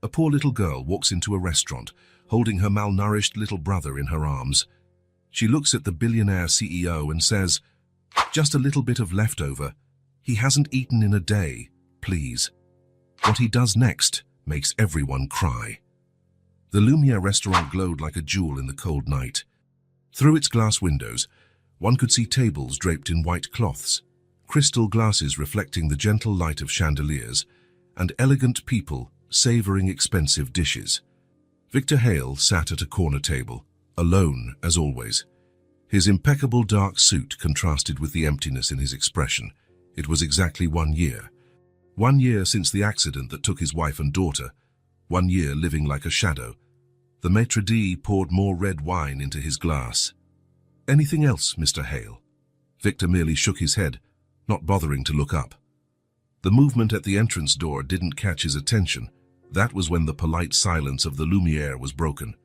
A poor little girl walks into a restaurant, holding her malnourished little brother in her arms. She looks at the billionaire CEO and says, "Just a little bit of leftover. He hasn't eaten in a day, please." What he does next makes everyone cry. The Lumiere restaurant glowed like a jewel in the cold night. Through its glass windows, one could see tables draped in white cloths, crystal glasses reflecting the gentle light of chandeliers, and elegant people savoring expensive dishes. Victor Hale sat at a corner table, alone as always. His impeccable dark suit contrasted with the emptiness in his expression. It was exactly 1 year. 1 year since the accident that took his wife and daughter. 1 year living like a shadow. The maitre d' poured more red wine into his glass. "Anything else, Mr. Hale?" Victor merely shook his head, not bothering to look up. The movement at the entrance door didn't catch his attention. That was when the polite silence of the Lumiere was broken.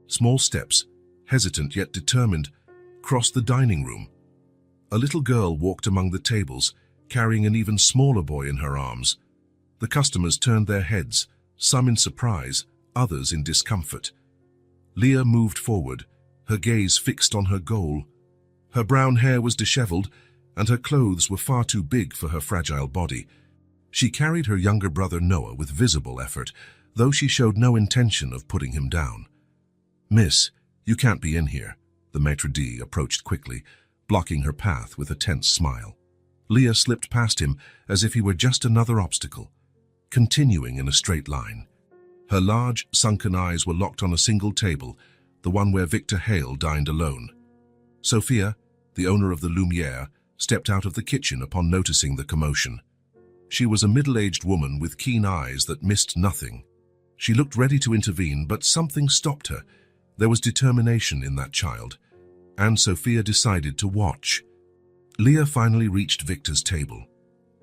Small steps, hesitant yet determined, crossed the dining room. A little girl walked among the tables, carrying an even smaller boy in her arms. The customers turned their heads, some in surprise, others in discomfort. Leah moved forward, her gaze fixed on her goal. Her brown hair was disheveled, and her clothes were far too big for her fragile body. She carried her younger brother Noah with visible effort, though she showed no intention of putting him down. "Miss, you can't be in here." The maitre d' approached quickly, blocking her path with a tense smile. Leah slipped past him as if he were just another obstacle, continuing in a straight line. Her large, sunken eyes were locked on a single table, the one where Victor Hale dined alone. Sophia, the owner of the Lumiere, stepped out of the kitchen upon noticing the commotion. She was a middle-aged woman with keen eyes that missed nothing. She looked ready to intervene, but something stopped her. There was determination in that child, and Sophia decided to watch. Leah finally reached Victor's table.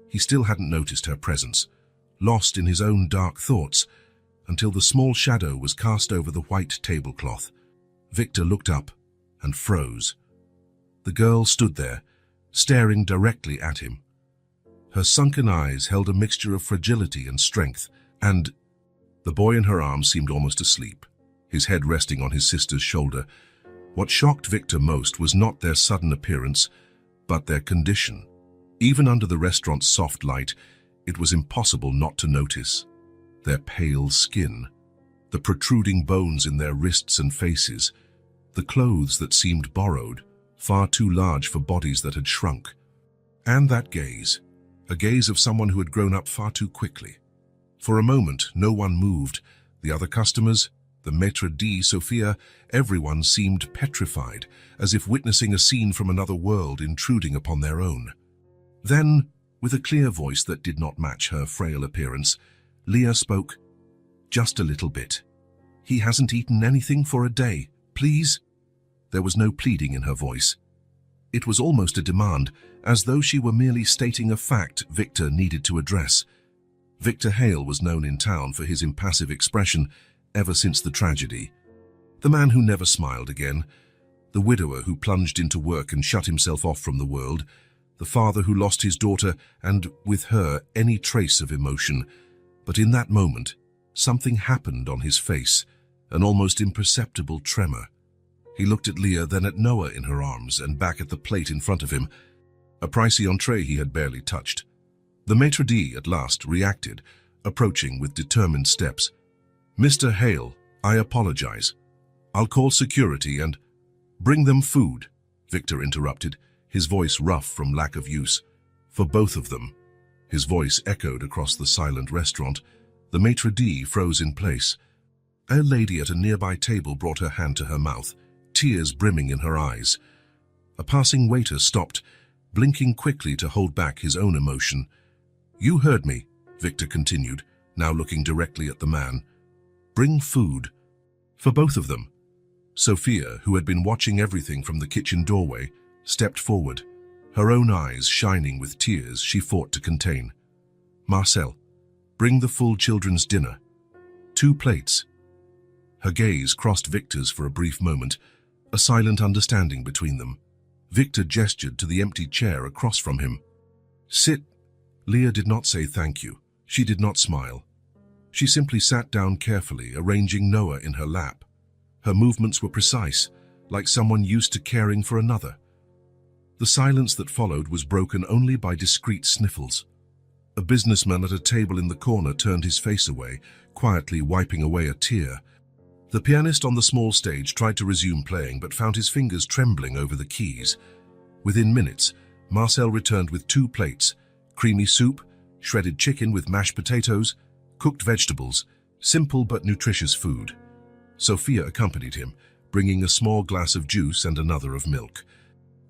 He still hadn't noticed her presence, lost in his own dark thoughts, until the small shadow was cast over the white tablecloth. Victor looked up and froze. The girl stood there, staring directly at him. Her sunken eyes held a mixture of fragility and strength, and the boy in her arms seemed almost asleep, his head resting on his sister's shoulder. What shocked Victor most was not their sudden appearance, but their condition. Even under the restaurant's soft light, it was impossible not to notice. Their pale skin, the protruding bones in their wrists and faces, the clothes that seemed borrowed, far too large for bodies that had shrunk. And that gaze, a gaze of someone who had grown up far too quickly. For a moment, no one moved. The other customers, the maitre d', Sophia, everyone seemed petrified, as if witnessing a scene from another world intruding upon their own. Then, with a clear voice that did not match her frail appearance, Leah spoke, "Just a little bit. He hasn't eaten anything for a day, please." There was no pleading in her voice. It was almost a demand, as though she were merely stating a fact Victor needed to address. Victor Hale was known in town for his impassive expression ever since the tragedy. The man who never smiled again, the widower who plunged into work and shut himself off from the world, the father who lost his daughter and, with her, any trace of emotion. But in that moment, something happened on his face, an almost imperceptible tremor. He looked at Leah, then at Noah in her arms, and back at the plate in front of him, a pricey entree he had barely touched. The maitre d' at last reacted, approaching with determined steps. "Mr. Hale, I apologize. I'll call security and—" "Bring them food," Victor interrupted, his voice rough from lack of use. "For both of them." His voice echoed across the silent restaurant. The maitre d' froze in place. A lady at a nearby table brought her hand to her mouth, tears brimming in her eyes. A passing waiter stopped, blinking quickly to hold back his own emotion. "You heard me," Victor continued, now looking directly at the man. "Bring food. For both of them." Sophia, who had been watching everything from the kitchen doorway, stepped forward. Her own eyes shining with tears she fought to contain. "Marcel, bring the full children's dinner. 2 plates." Her gaze crossed Victor's for a brief moment, a silent understanding between them. Victor gestured to the empty chair across from him. "Sit." Leah did not say thank you. She did not smile. She simply sat down carefully, arranging Noah in her lap. Her movements were precise, like someone used to caring for another. The silence that followed was broken only by discreet sniffles. A businessman at a table in the corner turned his face away, quietly wiping away a tear. The pianist on the small stage tried to resume playing but found his fingers trembling over the keys. Within minutes, Marcel returned with 2 plates, creamy soup, shredded chicken with mashed potatoes, cooked vegetables, simple but nutritious food. Sophia accompanied him, bringing a small glass of juice and another of milk.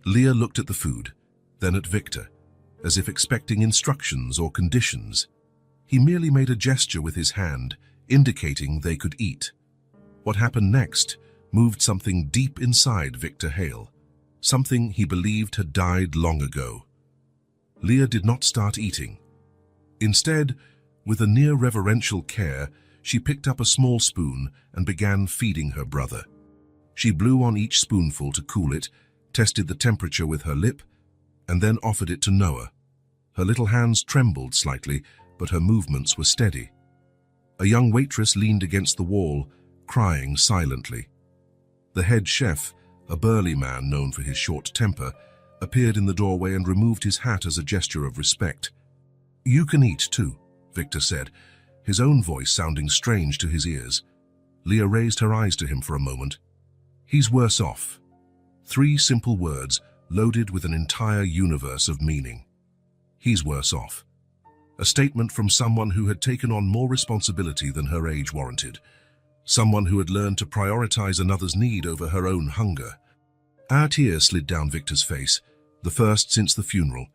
Leah looked at the food, then at Victor, as if expecting instructions or conditions. He merely made a gesture with his hand, indicating they could eat. What happened next moved something deep inside Victor Hale, something he believed had died long ago. Leah did not start eating. Instead, with a near reverential care, she picked up a small spoon and began feeding her brother. She blew on each spoonful to cool it, tested the temperature with her lip, and then offered it to Noah. Her little hands trembled slightly, but her movements were steady. A young waitress leaned against the wall, crying silently. The head chef, a burly man known for his short temper, appeared in the doorway and removed his hat as a gesture of respect. "You can eat too," Victor said, his own voice sounding strange to his ears. Leah raised her eyes to him for a moment. "He's worse off." 3 simple words, loaded with an entire universe of meaning. He's worse off. A statement from someone who had taken on more responsibility than her age warranted. Someone who had learned to prioritize another's need over her own hunger. A tear slid down Victor's face, the first since the funeral.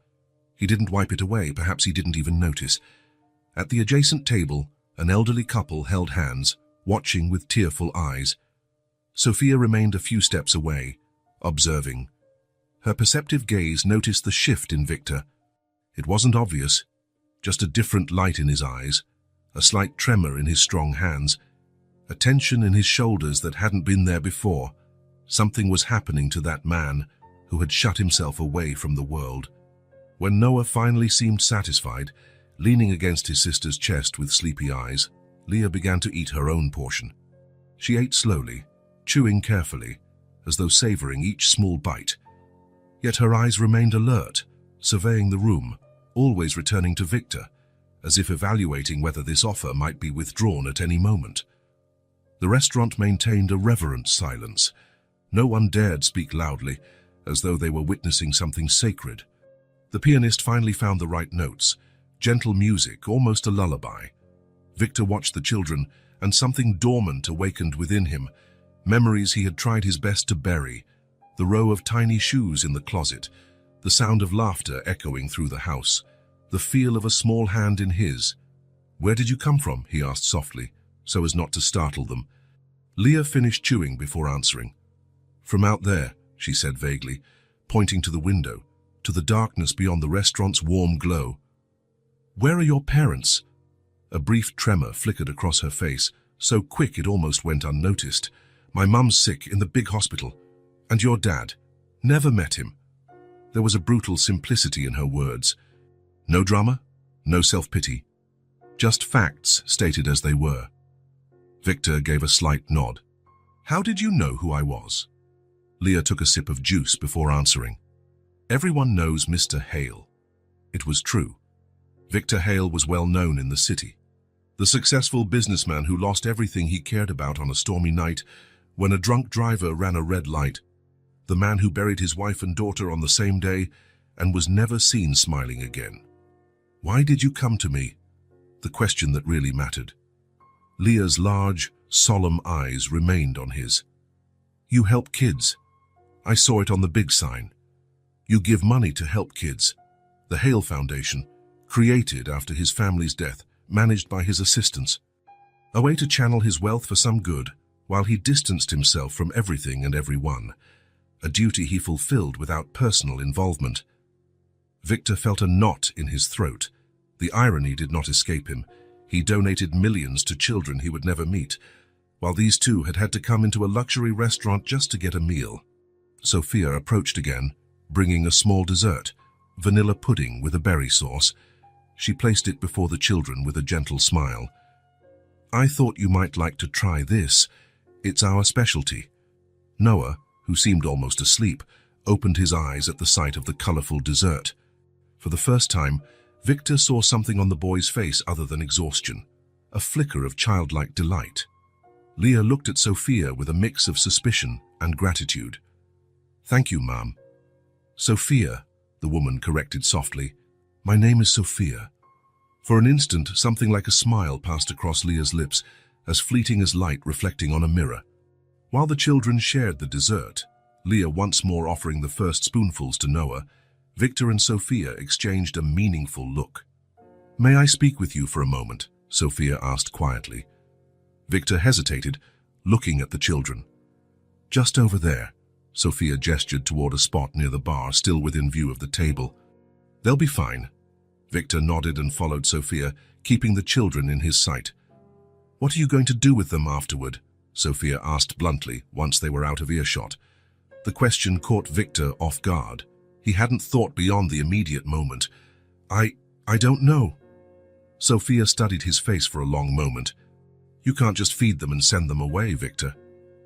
He didn't wipe it away, perhaps he didn't even notice. At the adjacent table, an elderly couple held hands, watching with tearful eyes. Sophia remained a few steps away, observing. Her perceptive gaze noticed the shift in Victor. It wasn't obvious, just a different light in his eyes, a slight tremor in his strong hands, a tension in his shoulders that hadn't been there before. Something was happening to that man who had shut himself away from the world. When Noah finally seemed satisfied, leaning against his sister's chest with sleepy eyes, Leah began to eat her own portion. She ate slowly, chewing carefully, as though savoring each small bite. Yet her eyes remained alert, surveying the room, always returning to Victor, as if evaluating whether this offer might be withdrawn at any moment. The restaurant maintained a reverent silence. No one dared speak loudly, as though they were witnessing something sacred. The pianist finally found the right notes, gentle music, almost a lullaby. Victor watched the children, and something dormant awakened within him, memories he had tried his best to bury, the row of tiny shoes in the closet, the sound of laughter echoing through the house, the feel of a small hand in his. "Where did you come from?" he asked softly, so as not to startle them. Leah finished chewing before answering. "From out there," she said vaguely, pointing to the window, to the darkness beyond the restaurant's warm glow. "Where are your parents?" A brief tremor flickered across her face, so quick it almost went unnoticed. "My mum's sick in the big hospital. And your dad? Never met him." There was a brutal simplicity in her words. No drama, no self-pity. Just facts stated as they were. Victor gave a slight nod. "How did you know who I was?" Leah took a sip of juice before answering. "Everyone knows Mr. Hale." It was true. Victor Hale was well known in the city. The successful businessman who lost everything he cared about on a stormy night when a drunk driver ran a red light. The man who buried his wife and daughter on the same day and was never seen smiling again. "Why did you come to me?" The question that really mattered. Leah's large, solemn eyes remained on his. "You help kids. I saw it on the big sign. You give money to help kids. The Hale Foundation, created after his family's death, managed by his assistants. A way to channel his wealth for some good, while he distanced himself from everything and everyone. A duty he fulfilled without personal involvement." Victor felt a knot in his throat. The irony did not escape him. He donated millions to children he would never meet, while these two had had to come into a luxury restaurant just to get a meal. Sophia approached again, bringing a small dessert, vanilla pudding with a berry sauce. She placed it before the children with a gentle smile. I thought you might like to try this. It's our specialty." Noah, who seemed almost asleep, opened his eyes at the sight of the colorful dessert. For the first time, Victor saw something on the boy's face other than exhaustion, a flicker of childlike delight. Leah looked at Sophia with a mix of suspicion and gratitude. "Thank you, Mom." "Sophia," the woman corrected softly. "My name is Sophia." For an instant, something like a smile passed across Leah's lips, as fleeting as light reflecting on a mirror. While the children shared the dessert, Leah once more offering the first spoonfuls to Noah, Victor and Sophia exchanged a meaningful look. "May I speak with you for a moment?" Sophia asked quietly. Victor hesitated, looking at the children. "Just over there," Sophia gestured toward a spot near the bar, still within view of the table. "They'll be fine." Victor nodded and followed Sophia, keeping the children in his sight. "What are you going to do with them afterward?" Sophia asked bluntly, once they were out of earshot. The question caught Victor off guard. He hadn't thought beyond the immediate moment. I don't know." Sophia studied his face for a long moment. "You can't just feed them and send them away, Victor."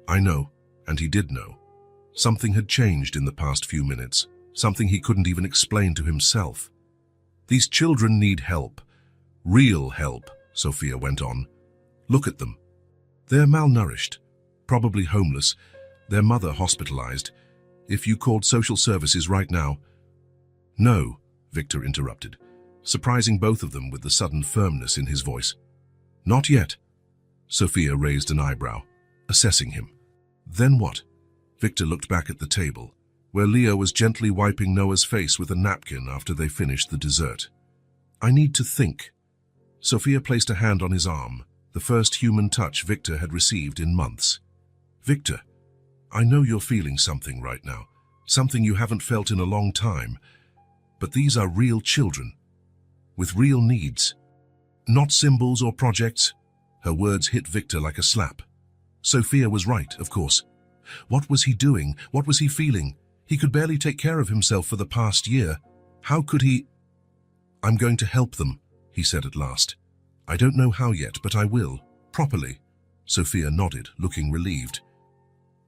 "I know," and he did know. Something had changed in the past few minutes, something he couldn't even explain to himself. "These children need help. Real help," Sophia went on. "Look at them. They're malnourished, probably homeless, their mother hospitalized. If you called social services right now—" "No," Victor interrupted, surprising both of them with the sudden firmness in his voice. "Not yet." Sophia raised an eyebrow, assessing him. "Then what?" Victor looked back at the table, where Leah was gently wiping Noah's face with a napkin after they finished the dessert. "I need to think." Sophia placed a hand on his arm, the first human touch Victor had received in months. "Victor, I know you're feeling something right now, something you haven't felt in a long time, but these are real children, with real needs. Not symbols or projects." Her words hit Victor like a slap. Sophia was right, of course. What was he doing? What was he feeling? He could barely take care of himself for the past year. How could he? "I'm going to help them," he said at last. "I don't know how yet, but I will. Properly." Sophia nodded, looking relieved.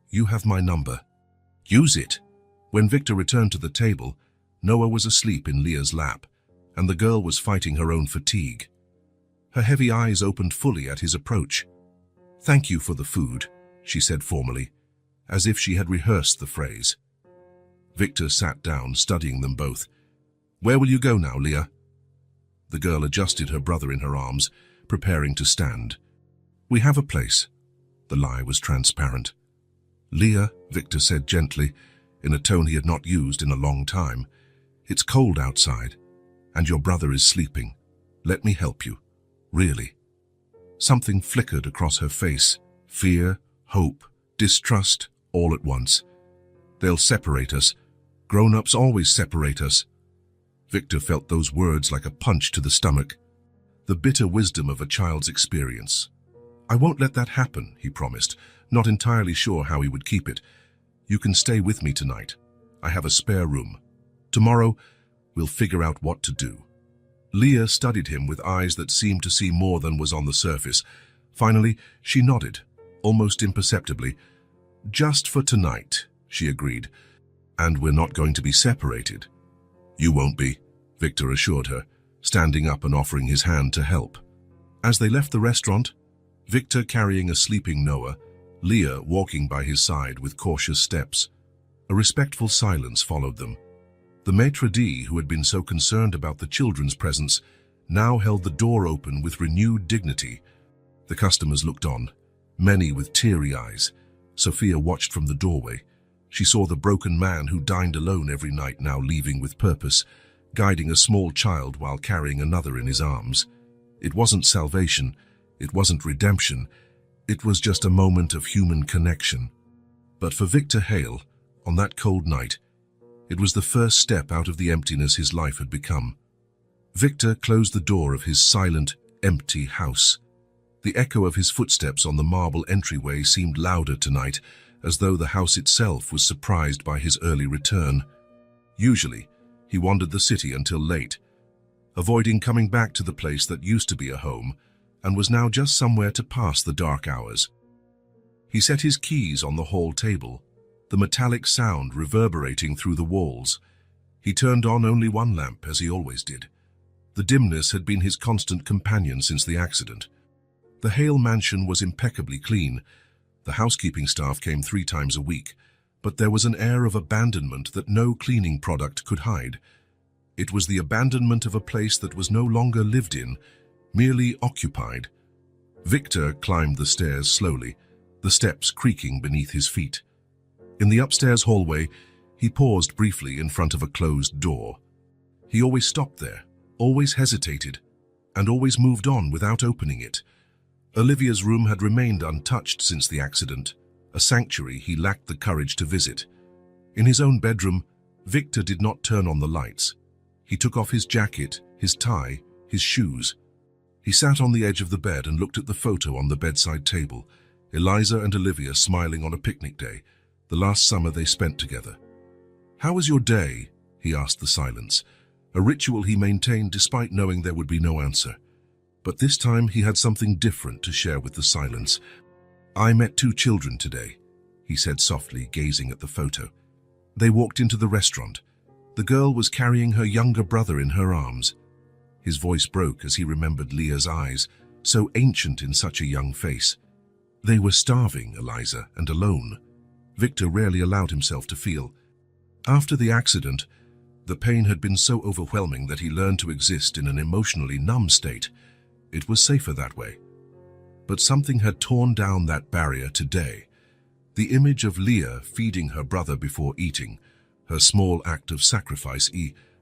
"You have my number. Use it." When Victor returned to the table, Noah was asleep in Leah's lap, and the girl was fighting her own fatigue. Her heavy eyes opened fully at his approach. "Thank you for the food," she said formally, as if she had rehearsed the phrase. Victor sat down, studying them both. "Where will you go now, Leah?" The girl adjusted her brother in her arms, preparing to stand. "We have a place." The lie was transparent. "Leah," Victor said gently, in a tone he had not used in a long time, "it's cold outside, and your brother is sleeping. Let me help you. Really." Something flickered across her face. Fear, hope, distrust, all at once. "They'll separate us. Grown-ups always separate us." Victor felt those words like a punch to the stomach. The bitter wisdom of a child's experience. "I won't let that happen," he promised, not entirely sure how he would keep it. "You can stay with me tonight. I have a spare room. Tomorrow, we'll figure out what to do." Leah studied him with eyes that seemed to see more than was on the surface. Finally, she nodded, almost imperceptibly. "Just for tonight," she agreed. "And we're not going to be separated." "You won't be," Victor assured her, standing up and offering his hand to help. As they left the restaurant, Victor carrying a sleeping Noah, Leah walking by his side with cautious steps, a respectful silence followed them. The maitre d', who had been so concerned about the children's presence, now held the door open with renewed dignity. The customers looked on, many with teary eyes. Sophia watched from the doorway. She saw the broken man who dined alone every night now leaving with purpose, guiding a small child while carrying another in his arms. It wasn't salvation, it wasn't redemption, it was just a moment of human connection. But for Victor Hale, on that cold night, it was the first step out of the emptiness his life had become. Victor closed the door of his silent, empty house. The echo of his footsteps on the marble entryway seemed louder tonight, as though the house itself was surprised by his early return. Usually, he wandered the city until late, avoiding coming back to the place that used to be a home, and was now just somewhere to pass the dark hours. He set his keys on the hall table, the metallic sound reverberating through the walls. He turned on only one lamp, as he always did. The dimness had been his constant companion since the accident. The Hale mansion was impeccably clean. The housekeeping staff came 3 times a week, but there was an air of abandonment that no cleaning product could hide. It was the abandonment of a place that was no longer lived in, merely occupied. Victor climbed the stairs slowly, the steps creaking beneath his feet. In the upstairs hallway, he paused briefly in front of a closed door. He always stopped there, always hesitated, and always moved on without opening it. Olivia's room had remained untouched since the accident, a sanctuary he lacked the courage to visit. In his own bedroom, Victor did not turn on the lights. He took off his jacket, his tie, his shoes. He sat on the edge of the bed and looked at the photo on the bedside table, Eliza and Olivia smiling on a picnic day, the last summer they spent together. "How was your day?" he asked the silence, a ritual he maintained despite knowing there would be no answer. But this time he had something different to share with the silence. "I met 2 children today," he said softly, gazing at the photo. They walked into the restaurant. The girl was carrying her younger brother in her arms. His voice broke as he remembered Leah's eyes, so ancient in such a young face. They were starving, Eliza, and alone. Victor rarely allowed himself to feel. After the accident, the pain had been so overwhelming that he learned to exist in an emotionally numb state. It was safer that way. But something had torn down that barrier today. The image of Leah feeding her brother before eating, her small act of sacrifice,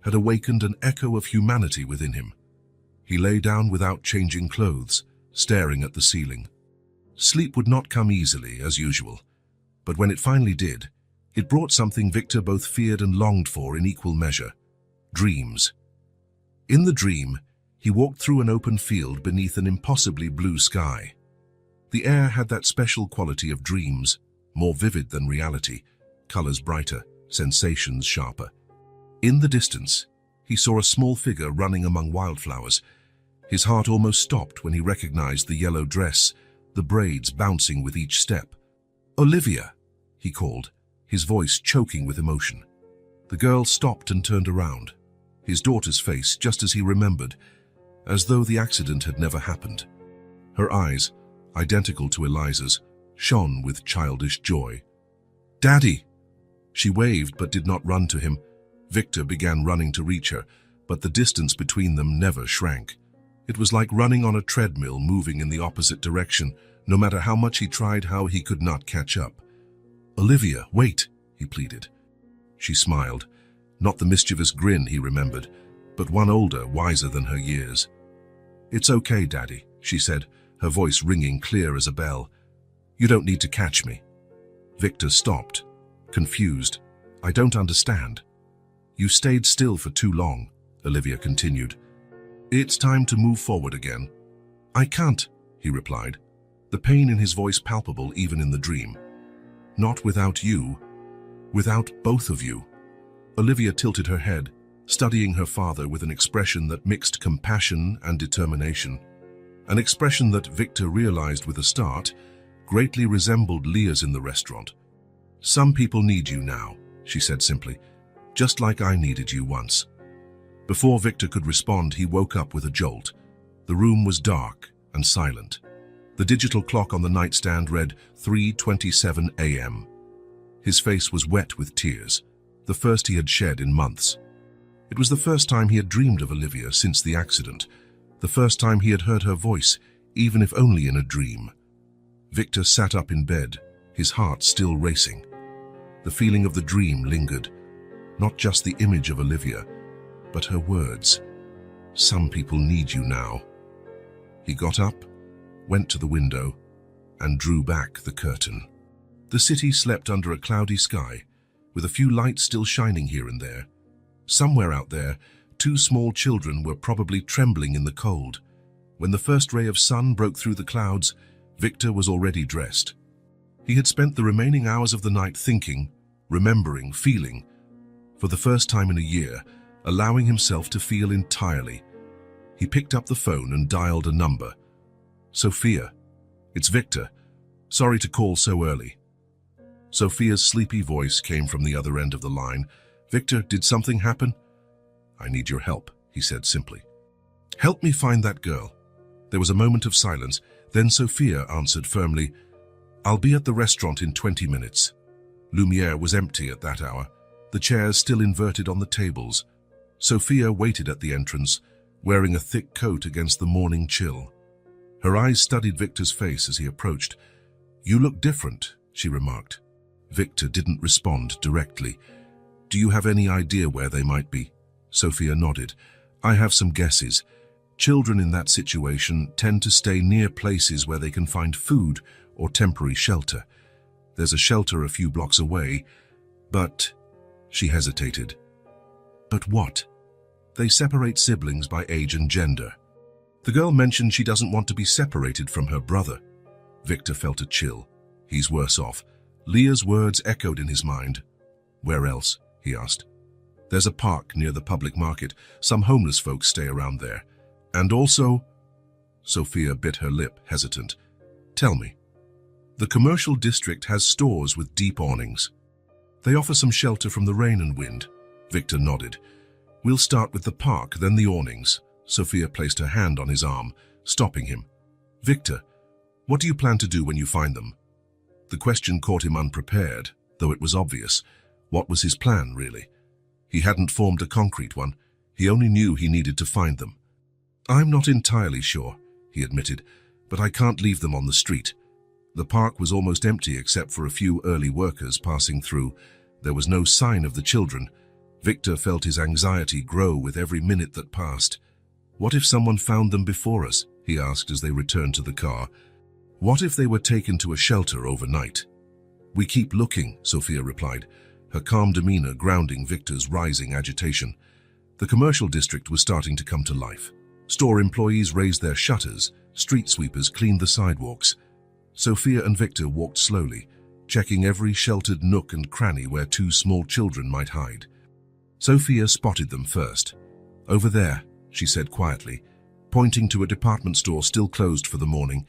had awakened an echo of humanity within him. He lay down without changing clothes, staring at the ceiling. Sleep would not come easily, as usual, but when it finally did, it brought something Victor both feared and longed for in equal measure: dreams. In the dream, he walked through an open field beneath an impossibly blue sky. The air had that special quality of dreams, more vivid than reality, colors brighter, sensations sharper. In the distance, he saw a small figure running among wildflowers. His heart almost stopped when he recognized the yellow dress, the braids bouncing with each step. "Olivia," he called, his voice choking with emotion. The girl stopped and turned around, his daughter's face just as he remembered, as though the accident had never happened. Her eyes, identical to Eliza's, shone with childish joy. "Daddy!" She waved but did not run to him. Victor began running to reach her, but the distance between them never shrank. It was like running on a treadmill moving in the opposite direction. No matter how much he tried, he could not catch up. "Olivia, wait," he pleaded. She smiled, not the mischievous grin he remembered, but one older, wiser than her years. "It's okay, Daddy," she said, her voice ringing clear as a bell. "You don't need to catch me." Victor stopped, confused. "I don't understand." "You stayed still for too long," Olivia continued. "It's time to move forward again." "I can't," he replied, the pain in his voice palpable even in the dream. "Not without you. Without both of you." Olivia tilted her head, studying her father with an expression that mixed compassion and determination. An expression that Victor realized with a start greatly resembled Leah's in the restaurant. "Some people need you now," she said simply, "just like I needed you once." Before Victor could respond, he woke up with a jolt. The room was dark and silent. The digital clock on the nightstand read 3:27 a.m. His face was wet with tears, the first he had shed in months. It was the first time he had dreamed of Olivia since the accident, the first time he had heard her voice, even if only in a dream. Victor sat up in bed, his heart still racing. The feeling of the dream lingered, not just the image of Olivia, but her words. "Some people need you now." He got up, went to the window, and drew back the curtain. The city slept under a cloudy sky, with a few lights still shining here and there. Somewhere out there, 2 small children were probably trembling in the cold. When the first ray of sun broke through the clouds, Victor was already dressed. He had spent the remaining hours of the night thinking, remembering, feeling. For the first time in a year, allowing himself to feel entirely. He picked up the phone and dialed a number. Sophia. It's Victor. Sorry to call so early. Sophia's sleepy voice came from the other end of the line. Victor, did something happen? I need your help, he said simply. Help me find that girl. There was a moment of silence. Then Sophia answered firmly, I'll be at the restaurant in 20 minutes. Lumiere was empty at that hour, the chairs still inverted on the tables. Sophia waited at the entrance, wearing a thick coat against the morning chill. Her eyes studied Victor's face as he approached. You look different, she remarked. Victor didn't respond directly. Do you have any idea where they might be? Sophia nodded. I have some guesses. Children in that situation tend to stay near places where they can find food or temporary shelter. There's a shelter a few blocks away, but... She hesitated. But what? They separate siblings by age and gender. The girl mentioned she doesn't want to be separated from her brother. Victor felt a chill. He's worse off. Leah's words echoed in his mind. Where else? He asked. There's a park near the public market. Some homeless folks stay around there. And also... Sophia bit her lip, hesitant. Tell me. The commercial district has stores with deep awnings. They offer some shelter from the rain and wind. Victor nodded. We'll start with the park, then the awnings. Sophia placed her hand on his arm, stopping him. Victor, what do you plan to do when you find them? The question caught him unprepared, though it was obvious. What was his plan, really? He hadn't formed a concrete one. He only knew he needed to find them. I'm not entirely sure, he admitted, but I can't leave them on the street. The park was almost empty except for a few early workers passing through. There was no sign of the children. Victor felt his anxiety grow with every minute that passed. What if someone found them before us? He asked as they returned to the car. What if they were taken to a shelter overnight? We keep looking, Sophia replied, her calm demeanor grounding Victor's rising agitation. The commercial district was starting to come to life. Store employees raised their shutters, street sweepers cleaned the sidewalks. Sophia and Victor walked slowly, checking every sheltered nook and cranny where two small children might hide. Sophia spotted them first. Over there, she said quietly, pointing to a department store still closed for the morning.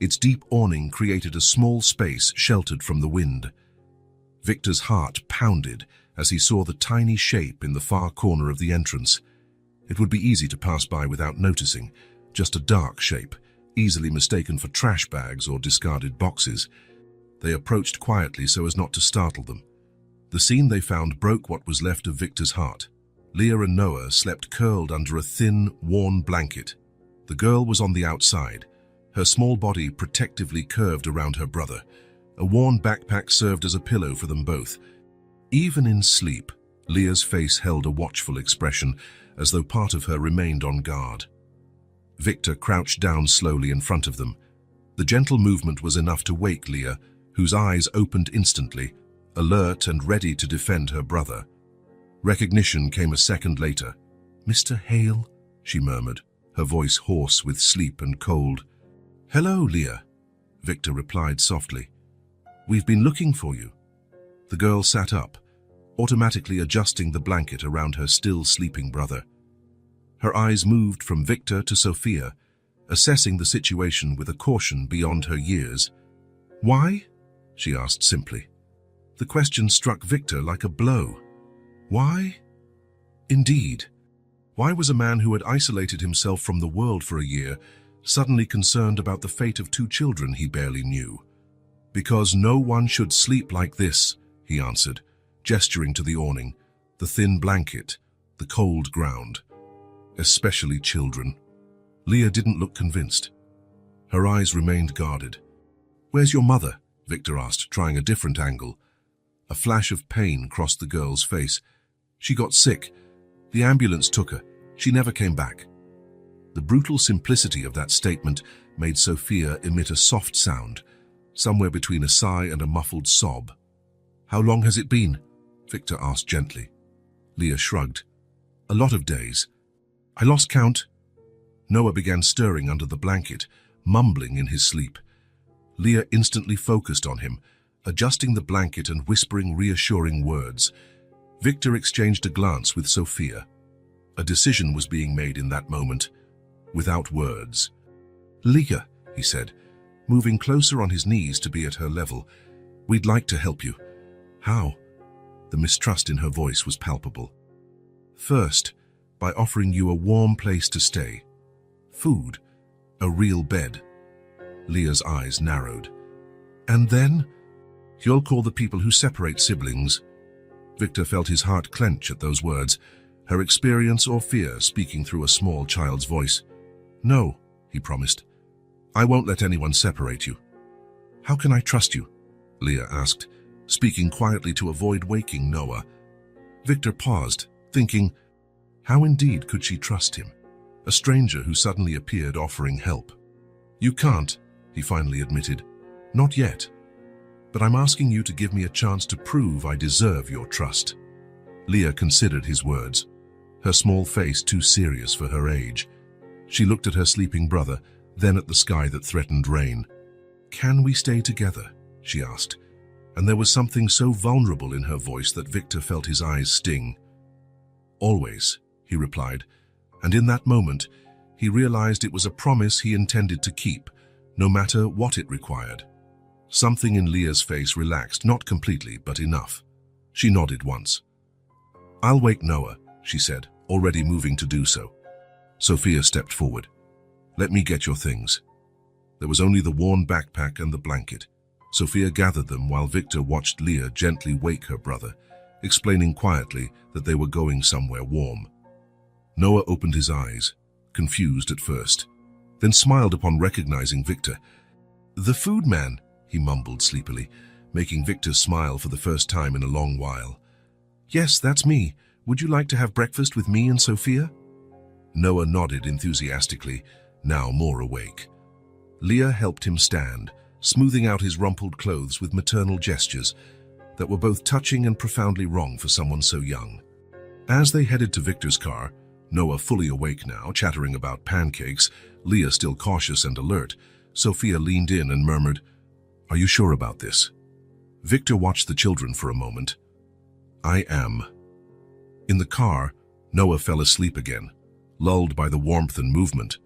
Its deep awning created a small space sheltered from the wind. Victor's heart pounded as he saw the tiny shape in the far corner of the entrance. It would be easy to pass by without noticing, just a dark shape, easily mistaken for trash bags or discarded boxes. They approached quietly so as not to startle them. The scene they found broke what was left of Victor's heart. Leah and Noah slept curled under a thin, worn blanket. The girl was on the outside, her small body protectively curved around her brother. A worn backpack served as a pillow for them both. Even in sleep, Leah's face held a watchful expression, as though part of her remained on guard. Victor crouched down slowly in front of them. The gentle movement was enough to wake Leah, whose eyes opened instantly, alert and ready to defend her brother. Recognition came a second later. Mr. Hale, she murmured, her voice hoarse with sleep and cold. Hello, Leah, Victor replied softly. We've been looking for you. The girl sat up, automatically adjusting the blanket around her still sleeping brother. Her eyes moved from Victor to Sophia, assessing the situation with a caution beyond her years. Why? She asked simply. The question struck Victor like a blow. Why? Indeed. Why was a man who had isolated himself from the world for a year suddenly concerned about the fate of two children he barely knew? Because no one should sleep like this, he answered, gesturing to the awning, the thin blanket, the cold ground. Especially children. Leah didn't look convinced. Her eyes remained guarded. Where's your mother? Victor asked, trying a different angle. A flash of pain crossed the girl's face. She got sick. The ambulance took her. She never came back. The brutal simplicity of that statement made Sophia emit a soft sound, somewhere between a sigh and a muffled sob. How long has it been? Victor asked gently. Leah shrugged. A lot of days. I lost count. Noah began stirring under the blanket, mumbling in his sleep. Leah instantly focused on him, adjusting the blanket and whispering reassuring words. Victor exchanged a glance with Sophia. A decision was being made in that moment, without words. Leah, he said, moving closer on his knees to be at her level. "We'd like to help you." "How?" The mistrust in her voice was palpable. "First, by offering you a warm place to stay. Food, a real bed." Leah's eyes narrowed. "And then?" "You'll call the people who separate siblings." Victor felt his heart clench at those words, her experience or fear speaking through a small child's voice. "No," he promised. "I won't let anyone separate you." "How can I trust you?" Leah asked, speaking quietly to avoid waking Noah. Victor paused, thinking, how indeed could she trust him? A stranger who suddenly appeared offering help. "You can't," he finally admitted. "Not yet. But I'm asking you to give me a chance to prove I deserve your trust." Leah considered his words, her small face too serious for her age. She looked at her sleeping brother, then at the sky that threatened rain. "Can we stay together?" she asked, and there was something so vulnerable in her voice that Victor felt his eyes sting. "Always," he replied, and in that moment, he realized it was a promise he intended to keep, no matter what it required. Something in Leah's face relaxed, not completely, but enough. She nodded once. "I'll wake Noah," she said, already moving to do so. Sophia stepped forward. "Let me get your things." There was only the worn backpack and the blanket. Sophia gathered them while Victor watched Leah gently wake her brother, explaining quietly that they were going somewhere warm. Noah opened his eyes, confused at first, then smiled upon recognizing Victor. "The food man," he mumbled sleepily, making Victor smile for the first time in a long while. "Yes, that's me. Would you like to have breakfast with me and Sophia?" Noah nodded enthusiastically, now more awake. Leah helped him stand, smoothing out his rumpled clothes with maternal gestures that were both touching and profoundly wrong for someone so young. As they headed to Victor's car, Noah fully awake now, chattering about pancakes, Leah still cautious and alert, Sophia leaned in and murmured, "Are you sure about this?" Victor watched the children for a moment. "I am." In the car, Noah fell asleep again, lulled by the warmth and movement.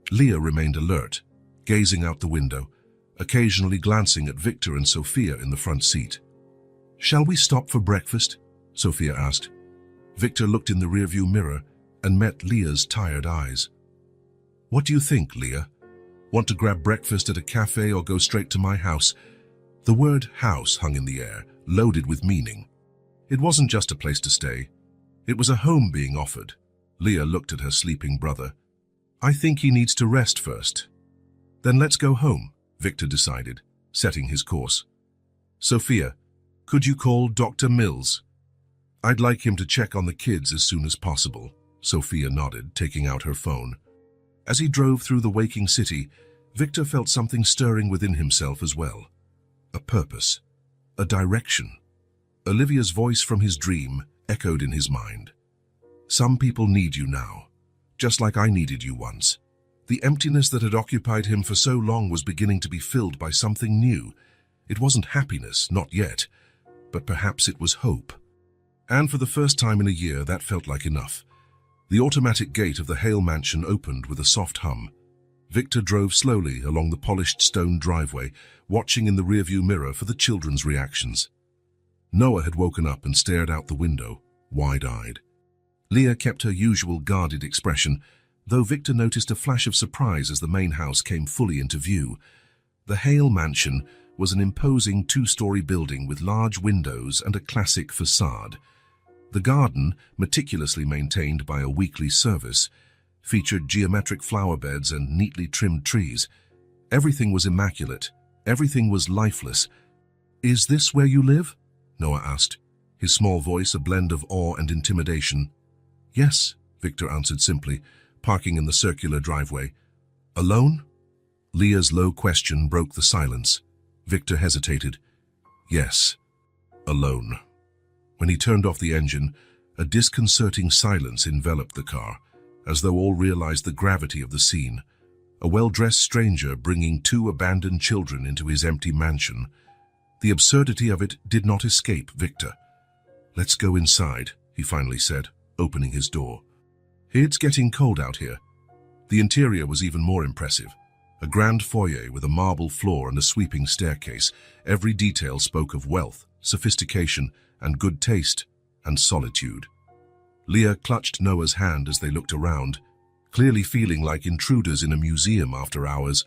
Leah remained alert, gazing out the window, occasionally glancing at Victor and Sophia in the front seat. "Shall we stop for breakfast?" Sophia asked. Victor looked in the rearview mirror and met Leah's tired eyes. "What do you think, Leah? Want to grab breakfast at a cafe or go straight to my house?" The word house hung in the air, loaded with meaning. It wasn't just a place to stay. It was a home being offered. Leah looked at her sleeping brother. "I think he needs to rest first." "Then let's go home," Victor decided, setting his course. "Sophia, could you call Dr. Mills?" "I'd like him to check on the kids as soon as possible," Sophia nodded, taking out her phone. As he drove through the waking city, Victor felt something stirring within himself as well. A purpose, a direction. Olivia's voice from his dream echoed in his mind. "Some people need you now, just like I needed you once." The emptiness that had occupied him for so long was beginning to be filled by something new. It wasn't happiness, not yet, but perhaps it was hope. And for the first time in a year, that felt like enough. The automatic gate of the Hale mansion opened with a soft hum. Victor drove slowly along the polished stone driveway, watching in the rearview mirror for the children's reactions. Noah had woken up and stared out the window, wide-eyed. Leah kept her usual guarded expression, though Victor noticed a flash of surprise as the main house came fully into view. The Hale mansion was an imposing two-story building with large windows and a classic facade. The garden, meticulously maintained by a weekly service, featured geometric flower beds and neatly trimmed trees. Everything was immaculate. Everything was lifeless. "Is this where you live?" Noah asked, his small voice a blend of awe and intimidation. "Yes," Victor answered simply, parking in the circular driveway. "Alone?" Leah's low question broke the silence. Victor hesitated. "Yes, alone." When he turned off the engine, a disconcerting silence enveloped the car, as though all realized the gravity of the scene. A well-dressed stranger bringing two abandoned children into his empty mansion. The absurdity of it did not escape Victor. "Let's go inside," he finally said, opening his door. "It's getting cold out here." The interior was even more impressive. A grand foyer with a marble floor and a sweeping staircase. Every detail spoke of wealth, sophistication, and good taste, and solitude. Leah clutched Noah's hand as they looked around, clearly feeling like intruders in a museum after hours.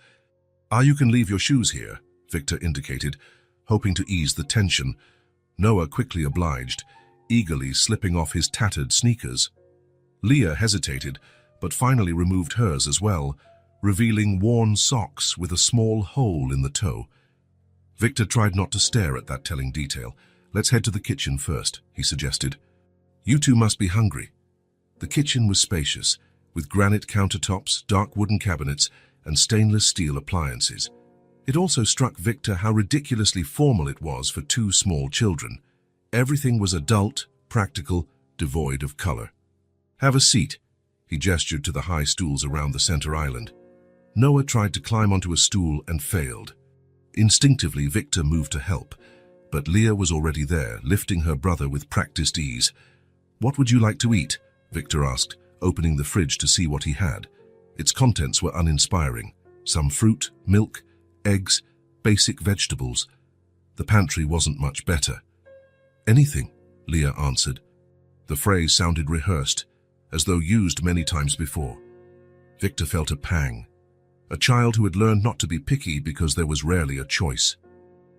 You can leave your shoes here," Victor indicated, hoping to ease the tension. Noah quickly obliged, eagerly slipping off his tattered sneakers. Leah hesitated, but finally removed hers as well, revealing worn socks with a small hole in the toe. Victor tried not to stare at that telling detail. "Let's head to the kitchen first," he suggested. "You two must be hungry." The kitchen was spacious, with granite countertops, dark wooden cabinets, and stainless steel appliances. It also struck Victor how ridiculously formal it was for two small children. Everything was adult, practical, devoid of color. "Have a seat," he gestured to the high stools around the center island. Noah tried to climb onto a stool and failed. Instinctively, Victor moved to help, but Leah was already there, lifting her brother with practiced ease. "What would you like to eat?" Victor asked, opening the fridge to see what he had. Its contents were uninspiring. Some fruit, milk, eggs, basic vegetables. The pantry wasn't much better. "Anything," Leah answered. The phrase sounded rehearsed, as though used many times before. Victor felt a pang. A child who had learned not to be picky because there was rarely a choice.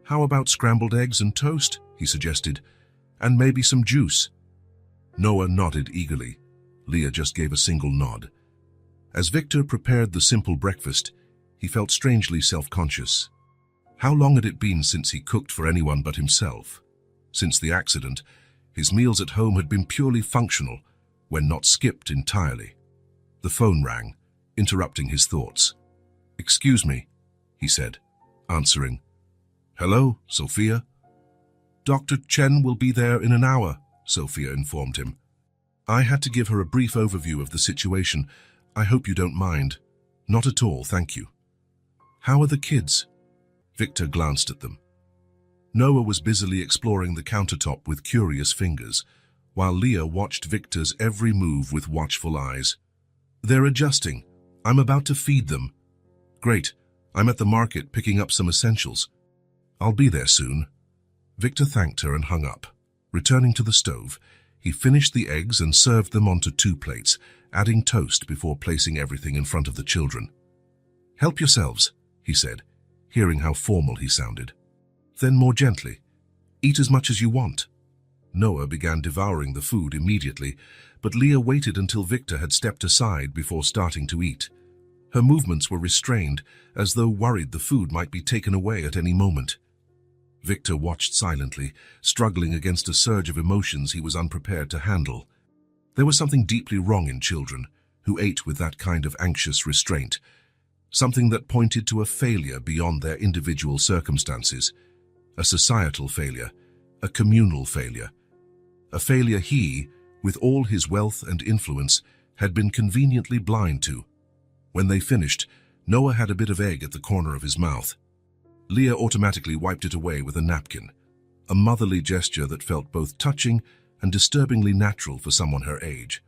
"How about scrambled eggs and toast?" he suggested. "And maybe some juice." Noah nodded eagerly. Leah just gave a single nod. As Victor prepared the simple breakfast, he felt strangely self-conscious. How long had it been since he cooked for anyone but himself? Since the accident, his meals at home had been purely functional, when not skipped entirely. The phone rang, interrupting his thoughts. "Excuse me," he said, answering. "Hello, Sophia?" "Dr. Chen will be there in an hour," Sophia informed him. "I had to give her a brief overview of the situation. I hope you don't mind." "Not at all, thank you." "How are the kids?" Victor glanced at them. Noah was busily exploring the countertop with curious fingers, while Leah watched Victor's every move with watchful eyes. "They're adjusting. I'm about to feed them." "Great. I'm at the market picking up some essentials." "I'll be there soon." Victor thanked her and hung up. Returning to the stove, he finished the eggs and served them onto 2 plates, adding toast before placing everything in front of the children. "Help yourselves," he said, hearing how formal he sounded. Then more gently, "Eat as much as you want." Noah began devouring the food immediately, but Leah waited until Victor had stepped aside before starting to eat. Her movements were restrained, as though worried the food might be taken away at any moment. Victor watched silently, struggling against a surge of emotions he was unprepared to handle. There was something deeply wrong in children who ate with that kind of anxious restraint, something that pointed to a failure beyond their individual circumstances, a societal failure, a communal failure, a failure he, with all his wealth and influence, had been conveniently blind to. When they finished, Noah had a bit of egg at the corner of his mouth. Leah automatically wiped it away with a napkin, a motherly gesture that felt both touching and disturbingly natural for someone her age.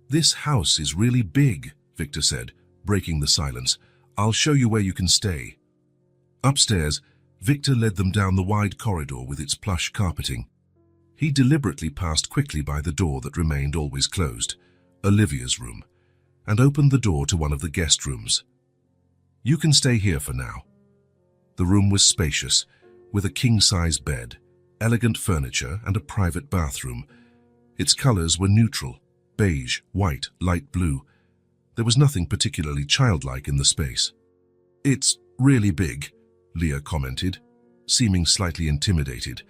"This house is really big," Victor said, breaking the silence. "I'll show you where you can stay." Upstairs, Victor led them down the wide corridor with its plush carpeting. He deliberately passed quickly by the door that remained always closed, Olivia's room, and opened the door to one of the guest rooms. "You can stay here for now." The room was spacious, with a king-size bed, elegant furniture, and a private bathroom. Its colors were neutral, beige, white, light blue. There was nothing particularly childlike in the space. "It's really big," Leah commented, seeming slightly intimidated.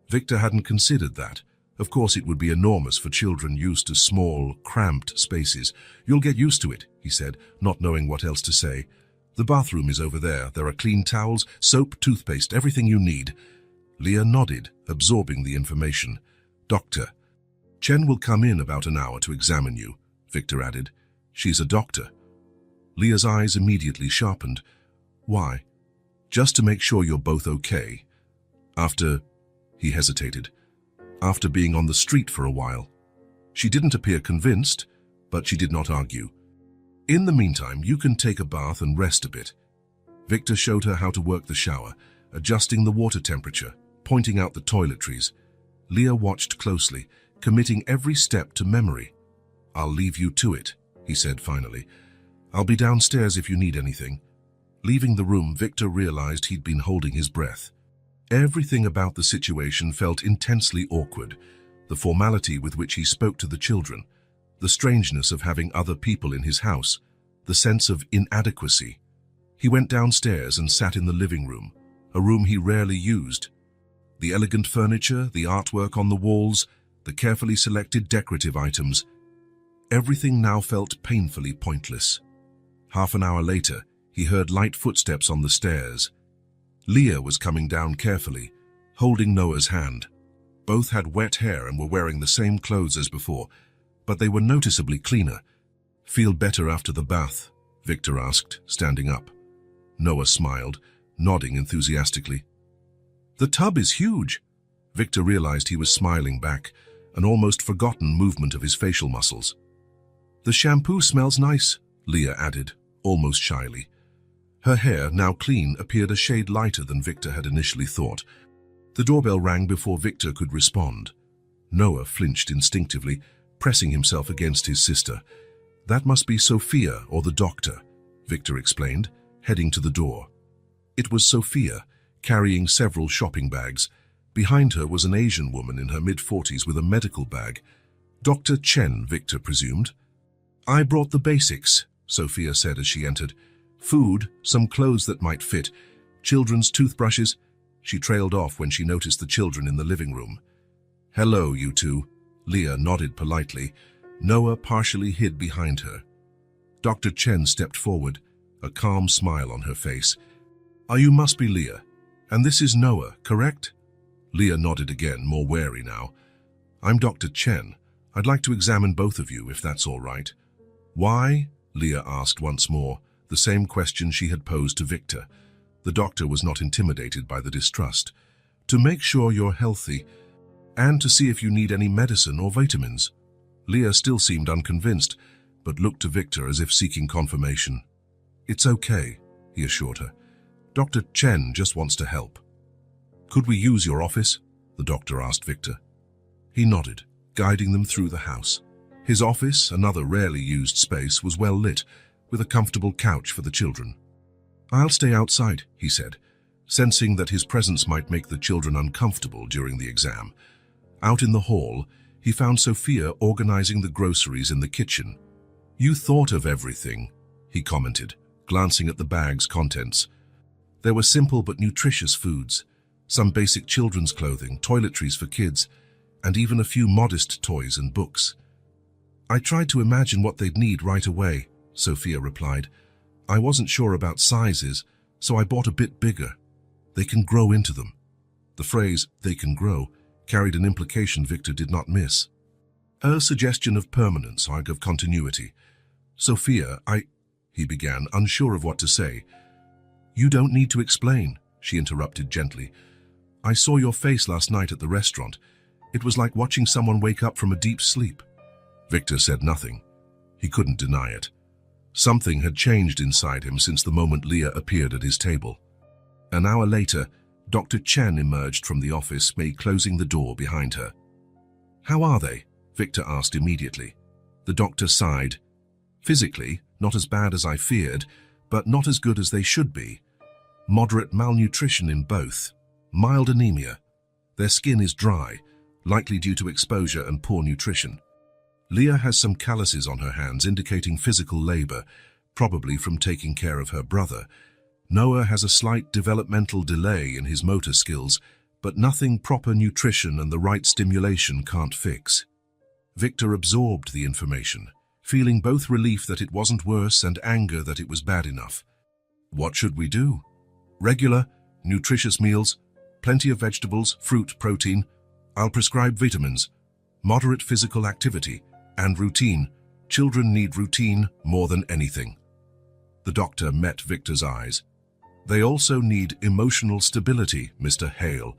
Victor hadn't considered that. Of course it would be enormous for children used to small, cramped spaces. "You'll get used to it," he said, not knowing what else to say. "The bathroom is over there. There are clean towels, soap, toothpaste, everything you need." Leah nodded, absorbing the information. "Doctor Chen will come in about an hour to examine you," Victor added. "She's a doctor." Leah's eyes immediately sharpened. "Why?" "Just to make sure you're both okay. He hesitated. "After being on the street for a while." She didn't appear convinced, but she did not argue. "In the meantime, you can take a bath and rest a bit," Victor showed her how to work the shower, adjusting the water temperature, pointing out the toiletries. Leah watched closely, committing every step to memory. "I'll leave you to it," he said finally. "I'll be downstairs if you need anything." Leaving the room, Victor realized he'd been holding his breath. Everything about the situation felt intensely awkward. The formality with which he spoke to the children, the strangeness of having other people in his house, the sense of inadequacy. He went downstairs and sat in the living room, a room he rarely used. The elegant furniture, the artwork on the walls, the carefully selected decorative items, everything now felt painfully pointless. Half an hour later, he heard light footsteps on the stairs. Leah was coming down carefully, holding Noah's hand. Both had wet hair and were wearing the same clothes as before, but they were noticeably cleaner. "Feel better after the bath?" Victor asked, standing up. Noah smiled, nodding enthusiastically. "The tub is huge." Victor realized he was smiling back, an almost forgotten movement of his facial muscles. "The shampoo smells nice," Leah added, almost shyly. Her hair, now clean, appeared a shade lighter than Victor had initially thought. The doorbell rang before Victor could respond. Noah flinched instinctively, pressing himself against his sister. "That must be Sophia or the doctor," Victor explained, heading to the door. It was Sophia, carrying several shopping bags. Behind her was an Asian woman in her mid-40s with a medical bag. Dr. Chen, Victor presumed. "I brought the basics," Sophia said as she entered. "Food, some clothes that might fit, children's toothbrushes." She trailed off when she noticed the children in the living room. "Hello, you two." Leah nodded politely. Noah partially hid behind her. Dr. Chen stepped forward, a calm smile on her face. You must be Leah. And this is Noah, correct?" Leah nodded again, more wary now. "I'm Dr. Chen. I'd like to examine both of you, if that's all right." "Why?" Leah asked once more, the same question she had posed to Victor. The doctor was not intimidated by the distrust. "To make sure you're healthy, and to see if you need any medicine or vitamins." Leah still seemed unconvinced, but looked to Victor as if seeking confirmation. "It's okay," he assured her. "Dr. Chen just wants to help." "Could we use your office?" the doctor asked Victor. He nodded, guiding them through the house. His office, another rarely used space, was well lit, with a comfortable couch for the children. "I'll stay outside," he said, sensing that his presence might make the children uncomfortable during the exam. Out in the hall, he found Sophia organizing the groceries in the kitchen. "You thought of everything," he commented, glancing at the bag's contents. There were simple but nutritious foods, some basic children's clothing, toiletries for kids, and even a few modest toys and books. "I tried to imagine what they'd need right away," Sophia replied. "I wasn't sure about sizes, so I bought a bit bigger. They can grow into them." The phrase, "they can grow," carried an implication Victor did not miss. A suggestion of permanence, or of continuity. "Sophia, he began, unsure of what to say. "You don't need to explain," she interrupted gently. "I saw your face last night at the restaurant. It was like watching someone wake up from a deep sleep." Victor said nothing. He couldn't deny it. Something had changed inside him since the moment Leah appeared at his table. An hour later, Dr. Chen emerged from the office, closing the door behind her. "How are they?" Victor asked immediately. The doctor sighed. "Physically, not as bad as I feared, but not as good as they should be. Moderate malnutrition in both. Mild anemia. Their skin is dry, likely due to exposure and poor nutrition. Leah has some calluses on her hands indicating physical labor, probably from taking care of her brother. Noah has a slight developmental delay in his motor skills, but nothing proper nutrition and the right stimulation can't fix." Victor absorbed the information, feeling both relief that it wasn't worse and anger that it was bad enough. "What should we do?" "Regular, nutritious meals, plenty of vegetables, fruit, protein. I'll prescribe vitamins, moderate physical activity, and routine. Children need routine more than anything." The doctor met Victor's eyes. "They also need emotional stability, Mr. Hale.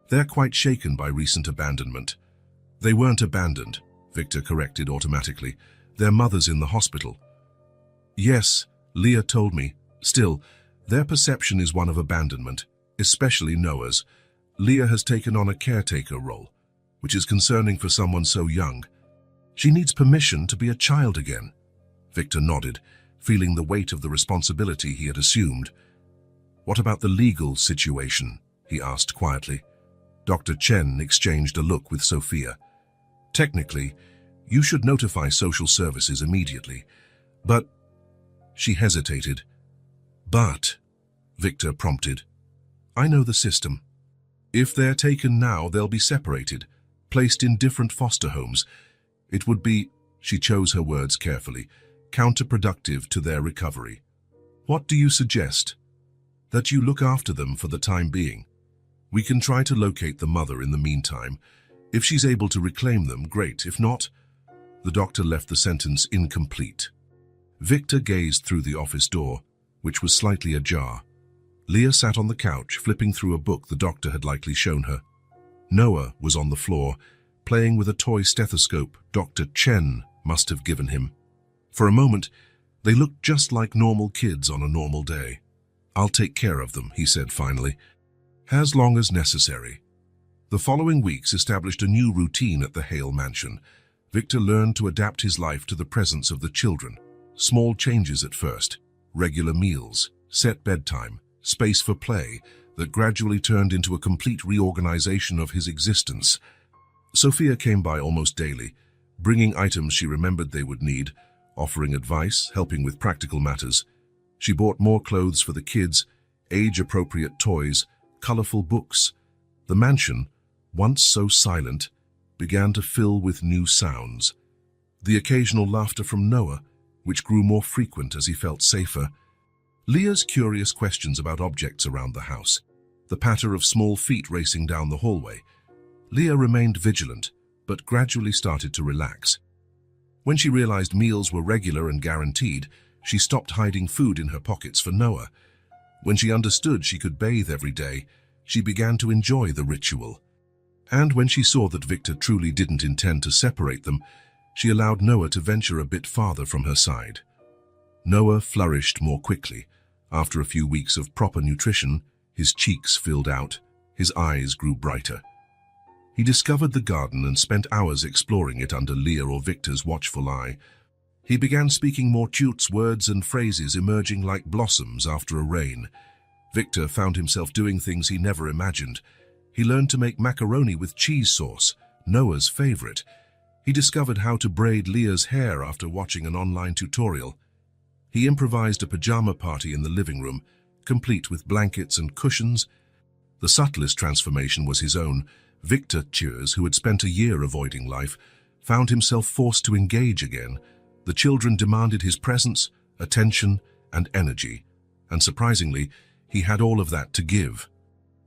They're quite shaken by recent abandonment." "They weren't abandoned," Victor corrected automatically. "Their mother's in the hospital." "Yes, Leah told me. Still, Their perception is one of abandonment, especially Noah's. Leah has taken on a caretaker role, which is concerning for someone so young. She needs permission to be a child again. Victor nodded, feeling the weight of the responsibility he had assumed. What about the legal situation? He asked quietly. Dr. Chen exchanged a look with Sophia. Technically, you should notify social services immediately, but... She hesitated. But, Victor prompted, I know the system. If they're taken now, they'll be separated, placed in different foster homes. It would be, she chose her words carefully, counterproductive to their recovery. What do you suggest? That you look after them for the time being. We can try to locate the mother in the meantime. If she's able to reclaim them, great. If not, the doctor left the sentence incomplete. Victor gazed through the office door, which was slightly ajar. Leah sat on the couch, flipping through a book the doctor had likely shown her. Noah was on the floor, playing with a toy stethoscope Dr. Chen must have given him. For a moment, they looked just like normal kids on a normal day. I'll take care of them, he said finally, as long as necessary. The following weeks established a new routine at the Hale mansion. Victor learned to adapt his life to the presence of the children. Small changes at first, regular meals, set bedtime, space for play, that gradually turned into a complete reorganization of his existence. Sophia came by almost daily, bringing items she remembered they would need, offering advice, helping with practical matters. She bought more clothes for the kids, age-appropriate toys, colorful books. The mansion, once so silent, began to fill with new sounds. The occasional laughter from Noah, which grew more frequent as he felt safer. Leah's curious questions about objects around the house. The patter of small feet racing down the hallway. Leah remained vigilant, but gradually started to relax. When she realized meals were regular and guaranteed, she stopped hiding food in her pockets for Noah. When she understood she could bathe every day, she began to enjoy the ritual. And when she saw that Victor truly didn't intend to separate them, she allowed Noah to venture a bit farther from her side. Noah flourished more quickly. After a few weeks of proper nutrition, his cheeks filled out, his eyes grew brighter. He discovered the garden and spent hours exploring it under Leah or Victor's watchful eye. He began speaking more cute words and phrases emerging like blossoms after a rain. Victor found himself doing things he never imagined. He learned to make macaroni with cheese sauce, Noah's favorite. He discovered how to braid Leah's hair after watching an online tutorial. He improvised a pajama party in the living room, complete with blankets and cushions. The subtlest transformation was his own. Victor Cheers, who had spent a year avoiding life, found himself forced to engage again. The children demanded his presence, attention, and energy, and surprisingly, he had all of that to give.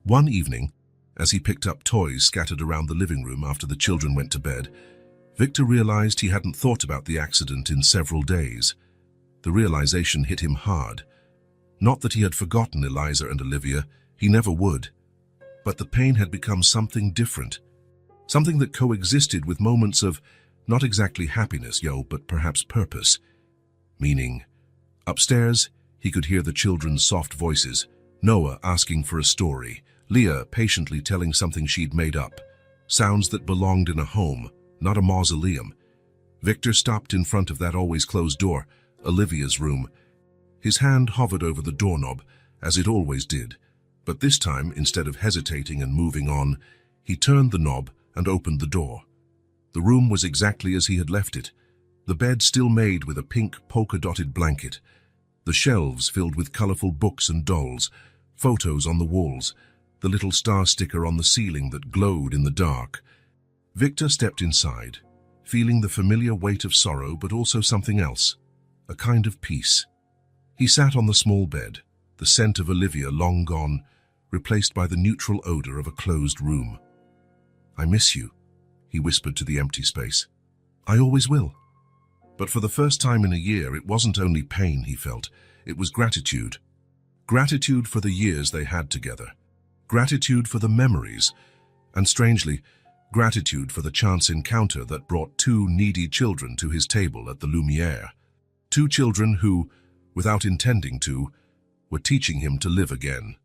One evening, as he picked up toys scattered around the living room after the children went to bed, Victor realized he hadn't thought about the accident in several days. The realization hit him hard. Not that he had forgotten Eliza and Olivia, he never would. But the pain had become something different, something that coexisted with moments of not exactly happiness, but perhaps purpose. Meaning, upstairs, he could hear the children's soft voices, Noah asking for a story, Leah patiently telling something she'd made up, sounds that belonged in a home, not a mausoleum. Victor stopped in front of that always closed door, Olivia's room. His hand hovered over the doorknob, as it always did, but this time, instead of hesitating and moving on, he turned the knob and opened the door. The room was exactly as he had left it, the bed still made with a pink polka-dotted blanket, the shelves filled with colorful books and dolls, photos on the walls, the little star sticker on the ceiling that glowed in the dark. Victor stepped inside, feeling the familiar weight of sorrow but also something else, a kind of peace. He sat on the small bed, the scent of Olivia long gone, replaced by the neutral odor of a closed room. "I miss you," he whispered to the empty space. "I always will." But for the first time in a year, it wasn't only pain he felt, it was gratitude. Gratitude for the years they had together. Gratitude for the memories. And strangely, gratitude for the chance encounter that brought two needy children to his table at the Lumiere. Two children who, without intending to, were teaching him to live again.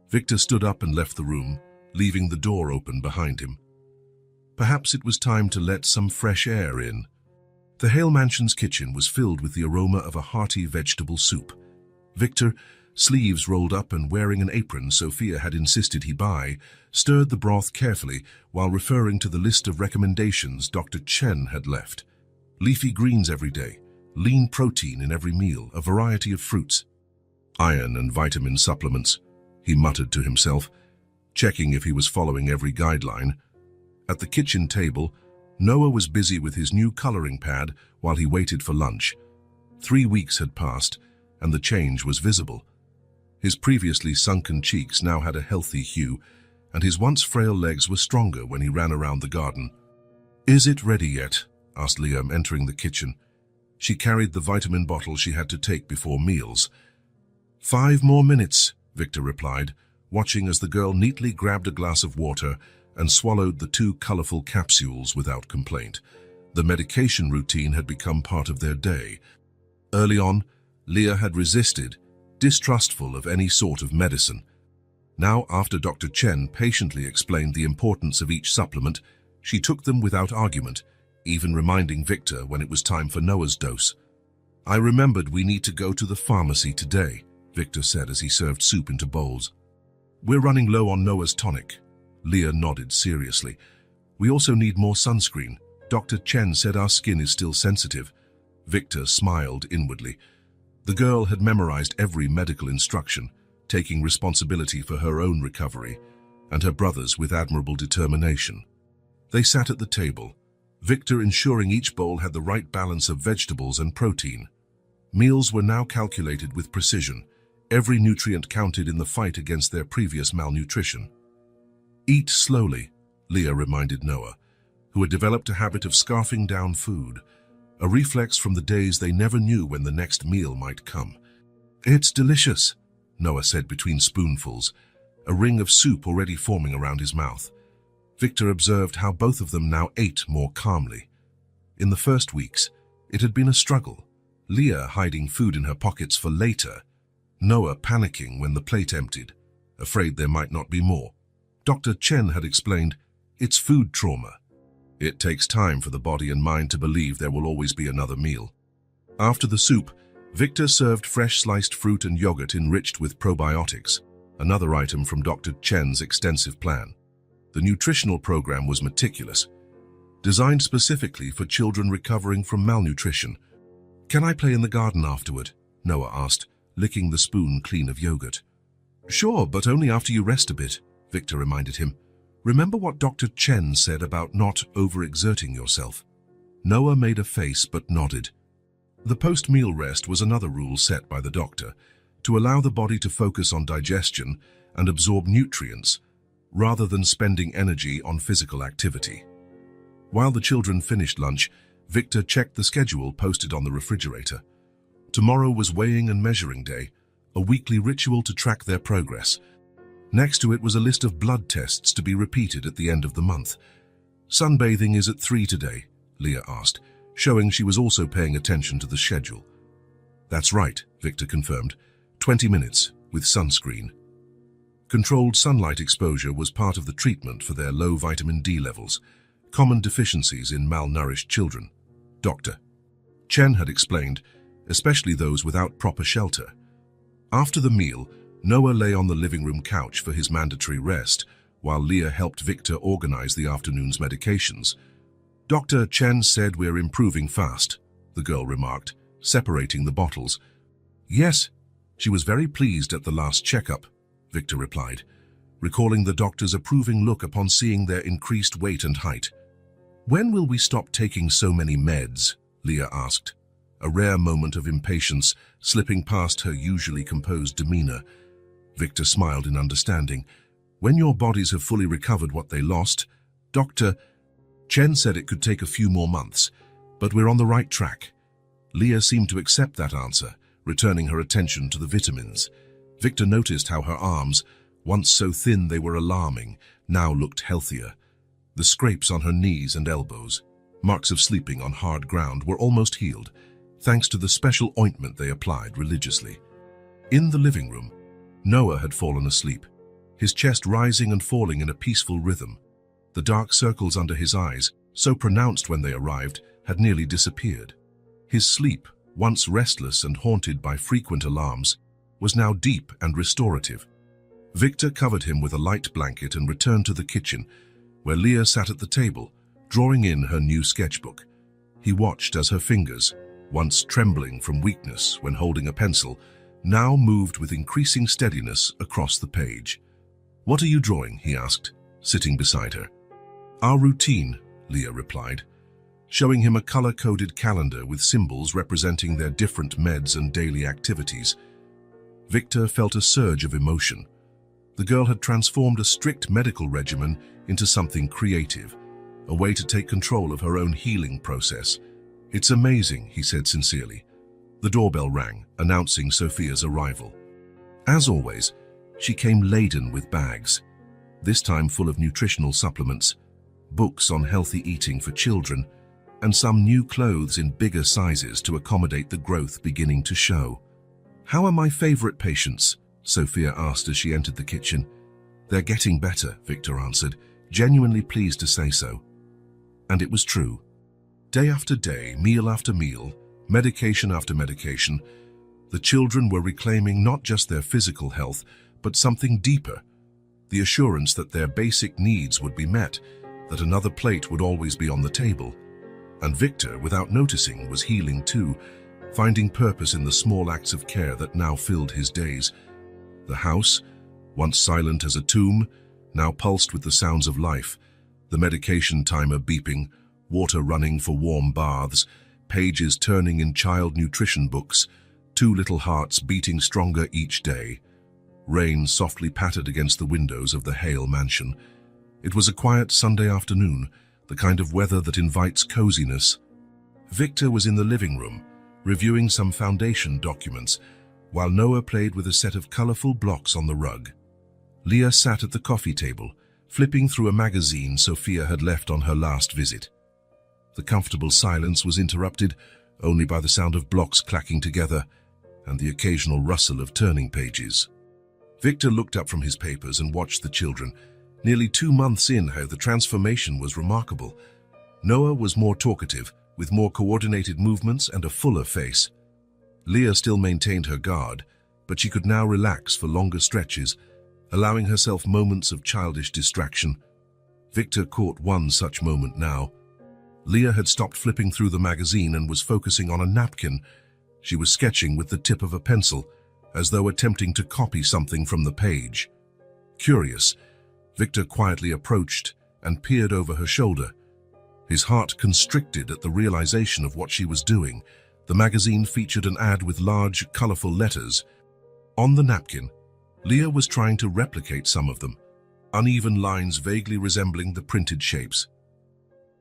Victor stood up and left the room, leaving the door open behind him. Perhaps it was time to let some fresh air in. The Hale Mansion's kitchen was filled with the aroma of a hearty vegetable soup. Victor, sleeves rolled up and wearing an apron Sophia had insisted he buy, stirred the broth carefully while referring to the list of recommendations Dr. Chen had left. Leafy greens every day, lean protein in every meal, a variety of fruits. Iron and vitamin supplements, he muttered to himself, checking if he was following every guideline. At the kitchen table, Noah was busy with his new coloring pad while he waited for lunch. 3 weeks had passed, and the change was visible. His previously sunken cheeks now had a healthy hue, and his once frail legs were stronger when he ran around the garden. "Is it ready yet?" asked Liam, entering the kitchen. She carried the vitamin bottle she had to take before meals. 5 more minutes, Victor replied, watching as the girl neatly grabbed a glass of water and swallowed the 2 colorful capsules without complaint. The medication routine had become part of their day. Early on, Leah had resisted, distrustful of any sort of medicine. Now, after Dr. Chen patiently explained the importance of each supplement, she took them without argument, even reminding Victor when it was time for Noah's dose. "I remembered we need to go to the pharmacy today," Victor said as he served soup into bowls. "We're running low on Noah's tonic." Leah nodded seriously. "We also need more sunscreen. Dr. Chen said our skin is still sensitive." Victor smiled inwardly. The girl had memorized every medical instruction, taking responsibility for her own recovery, and her brothers with admirable determination. They sat at the table, Victor ensuring each bowl had the right balance of vegetables and protein. Meals were now calculated with precision. Every nutrient counted in the fight against their previous malnutrition. "Eat slowly," Leah reminded Noah, who had developed a habit of scarfing down food, a reflex from the days they never knew when the next meal might come. "It's delicious," Noah said between spoonfuls, a ring of soup already forming around his mouth. Victor observed how both of them now ate more calmly. In the first weeks, it had been a struggle, Leah hiding food in her pockets for later, Noah panicking when the plate emptied, afraid there might not be more. Dr. Chen had explained, "It's food trauma. It takes time for the body and mind to believe there will always be another meal." After the soup, Victor served fresh sliced fruit and yogurt enriched with probiotics, another item from Dr. Chen's extensive plan. The nutritional program was meticulous, designed specifically for children recovering from malnutrition. "Can I play in the garden afterward?" Noah asked, licking the spoon clean of yogurt. "Sure, but only after you rest a bit," Victor reminded him. "Remember what Dr. Chen said about not overexerting yourself?" Noah made a face but nodded. The post-meal rest was another rule set by the doctor, to allow the body to focus on digestion and absorb nutrients, rather than spending energy on physical activity. While the children finished lunch, Victor checked the schedule posted on the refrigerator. Tomorrow was weighing and measuring day, a weekly ritual to track their progress. Next to it was a list of blood tests to be repeated at the end of the month. "Sunbathing is at 3 today," Leah asked, showing she was also paying attention to the schedule. "That's right," Victor confirmed. 20 minutes, with sunscreen. Controlled sunlight exposure was part of the treatment for their low vitamin D levels, common deficiencies in malnourished children. Dr. Chen had explained, especially those without proper shelter. After the meal, Noah lay on the living room couch for his mandatory rest, while Leah helped Victor organize the afternoon's medications. "Dr. Chen said we're improving fast," the girl remarked, separating the bottles. "Yes, she was very pleased at the last checkup," Victor replied, recalling the doctor's approving look upon seeing their increased weight and height. "When will we stop taking so many meds?" Leah asked, a rare moment of impatience slipping past her usually composed demeanor. Victor smiled in understanding. "When your bodies have fully recovered what they lost, Dr. Chen said it could take a few more months, but we're on the right track." Leah seemed to accept that answer, returning her attention to the vitamins. Victor noticed how her arms, once so thin they were alarming, now looked healthier. The scrapes on her knees and elbows, marks of sleeping on hard ground, were almost healed, thanks to the special ointment they applied religiously. In the living room, Noah had fallen asleep, his chest rising and falling in a peaceful rhythm. The dark circles under his eyes, so pronounced when they arrived, had nearly disappeared. His sleep, once restless and haunted by frequent alarms, was now deep and restorative. Victor covered him with a light blanket and returned to the kitchen, where Leah sat at the table, drawing in her new sketchbook. He watched as her fingers, once trembling from weakness when holding a pencil, now moved with increasing steadiness across the page. "What are you drawing?" he asked, sitting beside her. "Our routine," Leah replied, showing him a color-coded calendar with symbols representing their different meds and daily activities. Victor felt a surge of emotion. The girl had transformed a strict medical regimen into something creative, a way to take control of her own healing process. "It's amazing," he said sincerely. The doorbell rang, announcing Sophia's arrival. As always, she came laden with bags, this time full of nutritional supplements, books on healthy eating for children, and some new clothes in bigger sizes to accommodate the growth beginning to show. "How are my favorite patients?" Sophia asked as she entered the kitchen. "They're getting better," Victor answered, genuinely pleased to say so. And it was true. Day after day, meal after meal, medication after medication, the children were reclaiming not just their physical health, but something deeper, the assurance that their basic needs would be met, that another plate would always be on the table. And Victor, without noticing, was healing too, finding purpose in the small acts of care that now filled his days. The house, once silent as a tomb, now pulsed with the sounds of life, the medication timer beeping, water running for warm baths, pages turning in child nutrition books, two little hearts beating stronger each day. Rain softly pattered against the windows of the Hale mansion. It was a quiet Sunday afternoon, the kind of weather that invites coziness. Victor was in the living room, reviewing some foundation documents, while Noah played with a set of colorful blocks on the rug. Leah sat at the coffee table, flipping through a magazine Sophia had left on her last visit. The comfortable silence was interrupted only by the sound of blocks clacking together and the occasional rustle of turning pages. Victor looked up from his papers and watched the children. Nearly 2 months in, how the transformation was remarkable. Noah was more talkative, with more coordinated movements and a fuller face. Leah still maintained her guard, but she could now relax for longer stretches, allowing herself moments of childish distraction. Victor caught one such moment now. Leah had stopped flipping through the magazine and was focusing on a napkin. She was sketching with the tip of a pencil, as though attempting to copy something from the page. Curious, Victor quietly approached and peered over her shoulder. His heart constricted at the realization of what she was doing. The magazine featured an ad with large, colorful letters. On the napkin, Leah was trying to replicate some of them, uneven lines vaguely resembling the printed shapes.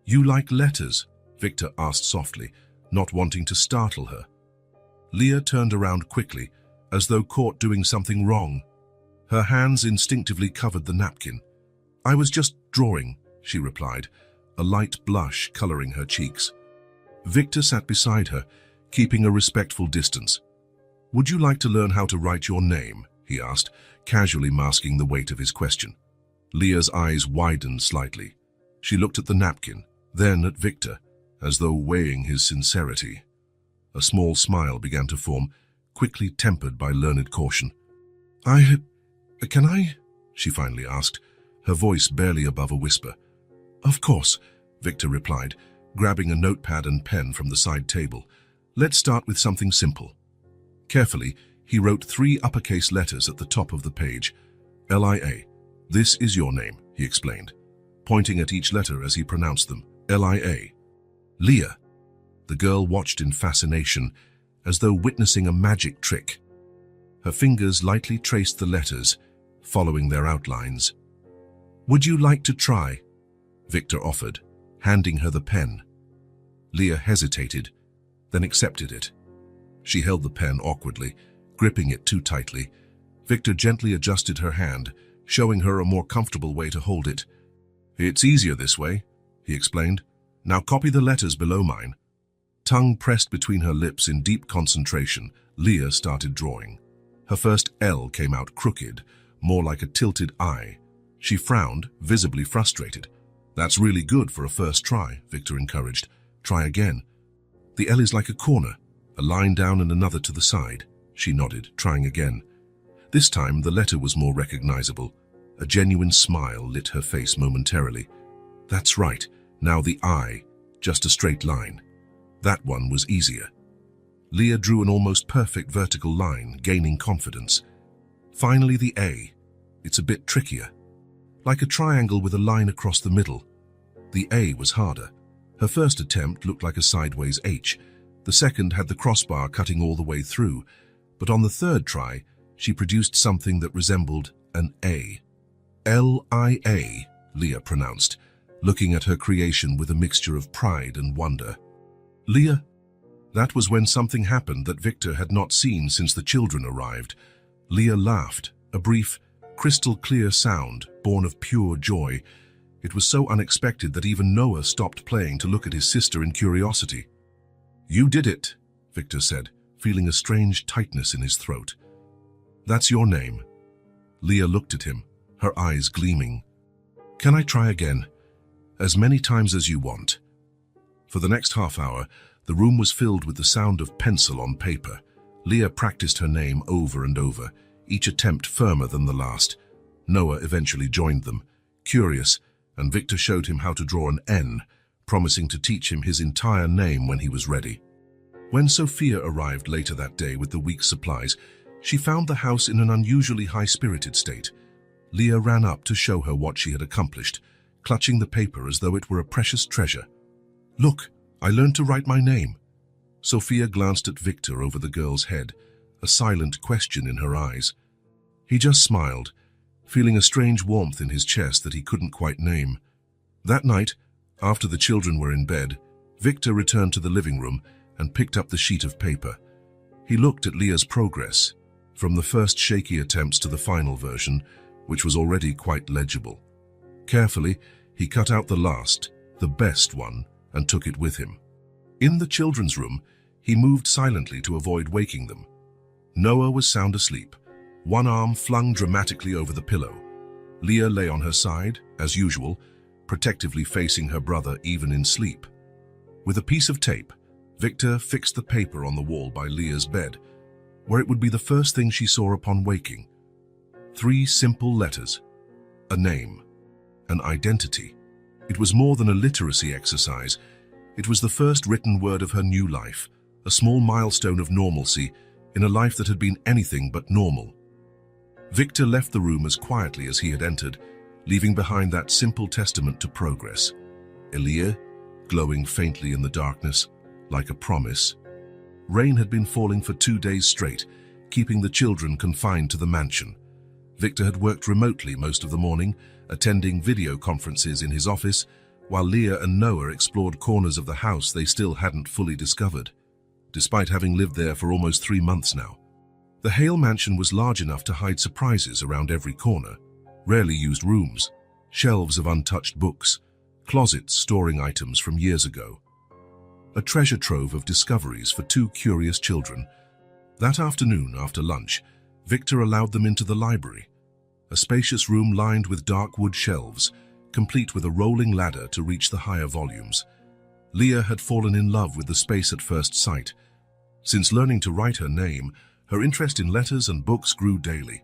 "You like letters?" Victor asked softly, not wanting to startle her. Leah turned around quickly, as though caught doing something wrong. Her hands instinctively covered the napkin. "I was just drawing," she replied, a light blush coloring her cheeks. Victor sat beside her, keeping a respectful distance. "Would you like to learn how to write your name?" he asked, casually masking the weight of his question. Leah's eyes widened slightly. She looked at the napkin, then at Victor, as though weighing his sincerity. A small smile began to form, quickly tempered by learned caution. Can I?" she finally asked, her voice barely above a whisper. "Of course," Victor replied, grabbing a notepad and pen from the side table. "Let's start with something simple." Carefully, he wrote 3 uppercase letters at the top of the page. "Lia. This is your name," he explained, pointing at each letter as he pronounced them. "Lia. Leah." The girl watched in fascination, as though witnessing a magic trick. Her fingers lightly traced the letters, following their outlines. "Would you like to try?" Victor offered, handing her the pen. Leah hesitated, then accepted it. She held the pen awkwardly, gripping it too tightly. Victor gently adjusted her hand, showing her a more comfortable way to hold it. "It's easier this way," he explained. "Now copy the letters below mine." Tongue pressed between her lips in deep concentration, Leah started drawing. Her first L came out crooked, more like a tilted I. She frowned, visibly frustrated. "That's really good for a first try," Victor encouraged. "Try again." "The L is like a corner, a line down and another to the side." She nodded, trying again. This time the letter was more recognizable. A genuine smile lit her face momentarily. "That's right, now the I, just a straight line." That one was easier. Leah drew an almost perfect vertical line, gaining confidence. Finally the A. It's a bit trickier. Like a triangle with a line across the middle. The A was harder. Her first attempt looked like a sideways H. The second had the crossbar cutting all the way through. But on the third try, she produced something that resembled an A. "L-I-A," Leah pronounced, looking at her creation with a mixture of pride and wonder. "Leah?" That was when something happened that Victor had not seen since the children arrived. Leah laughed, a brief, crystal-clear sound, born of pure joy. It was so unexpected that even Noah stopped playing to look at his sister in curiosity. "You did it," Victor said, feeling a strange tightness in his throat. "That's your name." Leah looked at him, her eyes gleaming. "Can I try again?" "As many times as you want." For the next half hour, the room was filled with the sound of pencil on paper. Leah practiced her name over and over, each attempt firmer than the last. Noah eventually joined them, curious, and Victor showed him how to draw an N, promising to teach him his entire name when he was ready. When Sophia arrived later that day with the week's supplies, she found the house in an unusually high-spirited state. Leah ran up to show her what she had accomplished, clutching the paper as though it were a precious treasure. "Look, I learned to write my name." Sophia glanced at Victor over the girl's head, a silent question in her eyes. He just smiled, feeling a strange warmth in his chest that he couldn't quite name. That night, after the children were in bed, Victor returned to the living room and picked up the sheet of paper. He looked at Leah's progress, from the first shaky attempts to the final version, which was already quite legible. Carefully, he cut out the last, the best one, and took it with him. In the children's room, he moved silently to avoid waking them. Noah was sound asleep, one arm flung dramatically over the pillow. Leah lay on her side, as usual, protectively facing her brother even in sleep. With a piece of tape, Victor fixed the paper on the wall by Leah's bed, where it would be the first thing she saw upon waking. 3 simple letters, a name, an identity. It was more than a literacy exercise. It was the first written word of her new life, a small milestone of normalcy in a life that had been anything but normal. Victor left the room as quietly as he had entered, leaving behind that simple testament to progress. Elia, glowing faintly in the darkness, like a promise. Rain had been falling for 2 days straight, keeping the children confined to the mansion. Victor had worked remotely most of the morning, attending video conferences in his office, while Leah and Noah explored corners of the house they still hadn't fully discovered, despite having lived there for almost 3 months now. The Hale mansion was large enough to hide surprises around every corner, rarely used rooms, shelves of untouched books, closets storing items from years ago. A treasure trove of discoveries for 2 curious children. That afternoon, after lunch, Victor allowed them into the library, a spacious room lined with dark wood shelves, complete with a rolling ladder to reach the higher volumes. Leah had fallen in love with the space at first sight. Since learning to write her name, her interest in letters and books grew daily.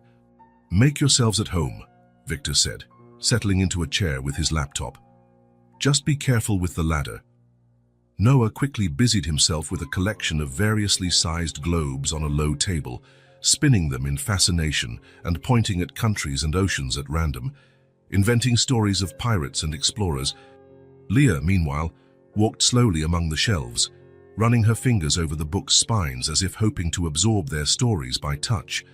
"Make yourselves at home," Victor said, settling into a chair with his laptop. "Just be careful with the ladder." Noah quickly busied himself with a collection of variously sized globes on a low table, spinning them in fascination and pointing at countries and oceans at random, inventing stories of pirates and explorers. Leah, meanwhile, walked slowly among the shelves, running her fingers over the book's spines as if hoping to absorb their stories by touch.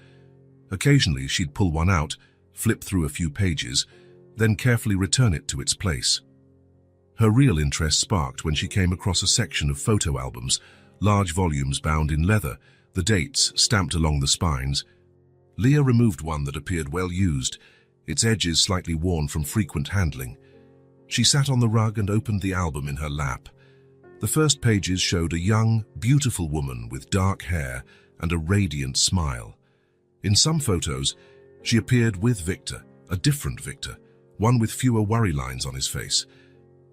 Occasionally, she'd pull one out, flip through a few pages, then carefully return it to its place. Her real interest sparked when she came across a section of photo albums, large volumes bound in leather, the dates stamped along the spines. Leah removed one that appeared well used, its edges slightly worn from frequent handling. She sat on the rug and opened the album in her lap. The first pages showed a young, beautiful woman with dark hair and a radiant smile. In some photos, she appeared with Victor, a different Victor, one with fewer worry lines on his face,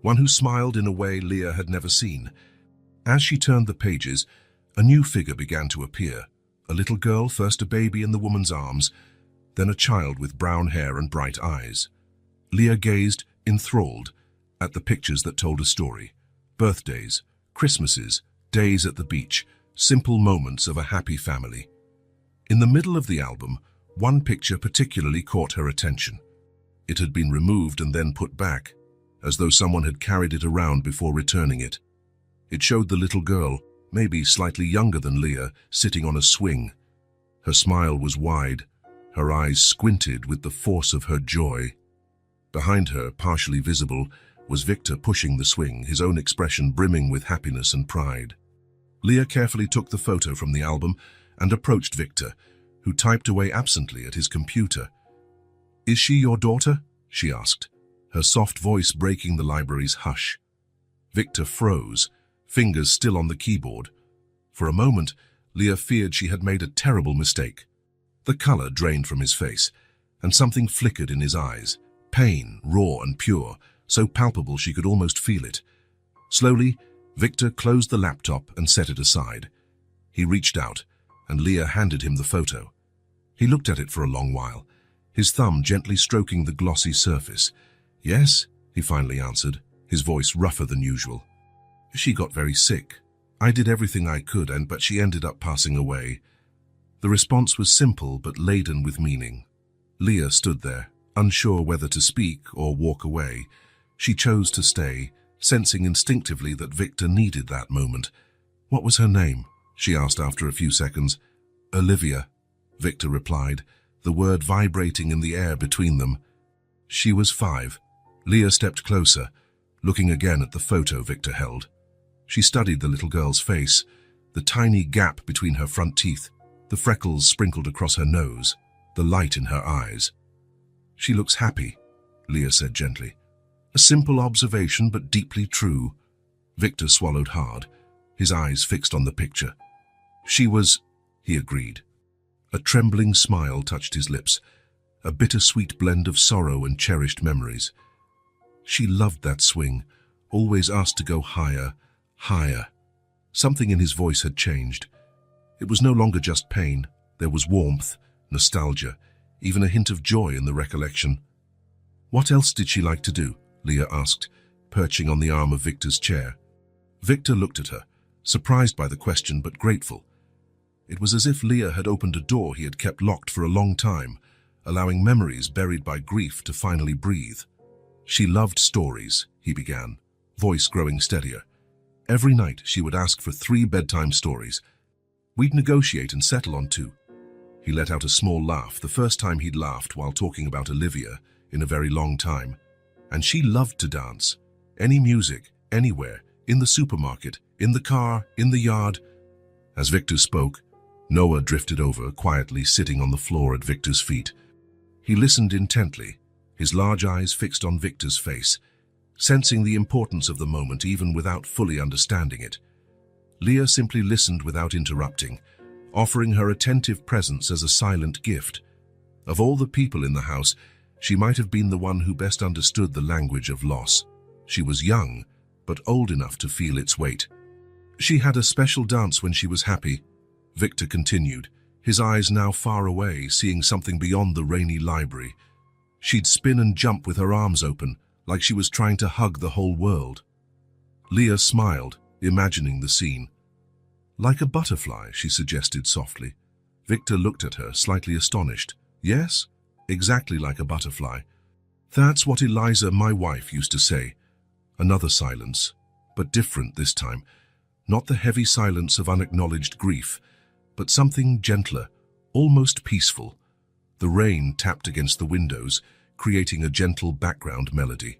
one who smiled in a way Leah had never seen. As she turned the pages, a new figure began to appear, a little girl, first a baby in the woman's arms, then a child with brown hair and bright eyes. Leah gazed, enthralled, at the pictures that told a story. Birthdays, Christmases, days at the beach, simple moments of a happy family. In the middle of the album, one picture particularly caught her attention. It had been removed and then put back, as though someone had carried it around before returning it. It showed the little girl, maybe slightly younger than Leah, sitting on a swing. Her smile was wide, her eyes squinted with the force of her joy. Behind her, partially visible, was Victor pushing the swing, his own expression brimming with happiness and pride. Leah carefully took the photo from the album and approached Victor, who typed away absently at his computer. "Is she your daughter?" she asked, her soft voice breaking the library's hush. Victor froze, fingers still on the keyboard. For a moment, Leah feared she had made a terrible mistake. The color drained from his face, and something flickered in his eyes. Pain, raw and pure, so palpable she could almost feel it. Slowly, Victor closed the laptop and set it aside. He reached out, and Leah handed him the photo. He looked at it for a long while, his thumb gently stroking the glossy surface. "Yes," he finally answered, his voice rougher than usual. "She got very sick. I did everything I could, but she ended up passing away." The response was simple but laden with meaning. Leah stood there, unsure whether to speak or walk away. She chose to stay, sensing instinctively that Victor needed that moment. "What was her name?" she asked after a few seconds. "Olivia," Victor replied, the word vibrating in the air between them. "She was 5. Leah stepped closer, looking again at the photo Victor held. She studied the little girl's face, the tiny gap between her front teeth, the freckles sprinkled across her nose, the light in her eyes. "She looks happy," Leah said gently. A simple observation, but deeply true. Victor swallowed hard, his eyes fixed on the picture. "She was," he agreed. A trembling smile touched his lips, a bittersweet blend of sorrow and cherished memories. "She loved that swing, always asked to go higher, higher." Something in his voice had changed. It was no longer just pain. There was warmth, nostalgia, even a hint of joy in the recollection. "What else did she like to do?" Leah asked, perching on the arm of Victor's chair. Victor looked at her, surprised by the question but grateful. It was as if Leah had opened a door he had kept locked for a long time, allowing memories buried by grief to finally breathe. "She loved stories," he began, voice growing steadier. "Every night she would ask for 3 bedtime stories. We'd negotiate and settle on 2. He let out a small laugh, the first time he'd laughed while talking about Olivia in a very long time. "And she loved to dance. Any music, anywhere, in the supermarket, in the car, in the yard." As Victor spoke, Noah drifted over, quietly sitting on the floor at Victor's feet. He listened intently, his large eyes fixed on Victor's face, sensing the importance of the moment even without fully understanding it. Leah simply listened without interrupting, offering her attentive presence as a silent gift. Of all the people in the house, she might have been the one who best understood the language of loss. She was young, but old enough to feel its weight. "She had a special dance when she was happy," Victor continued, his eyes now far away, seeing something beyond the rainy library. "She'd spin and jump with her arms open, like she was trying to hug the whole world." Leah smiled, imagining the scene. "Like a butterfly," she suggested softly. Victor looked at her, slightly astonished. "Yes, exactly like a butterfly. That's what Eliza, my wife, used to say." Another silence, but different this time. Not the heavy silence of unacknowledged grief, but something gentler, almost peaceful. The rain tapped against the windows, creating a gentle background melody.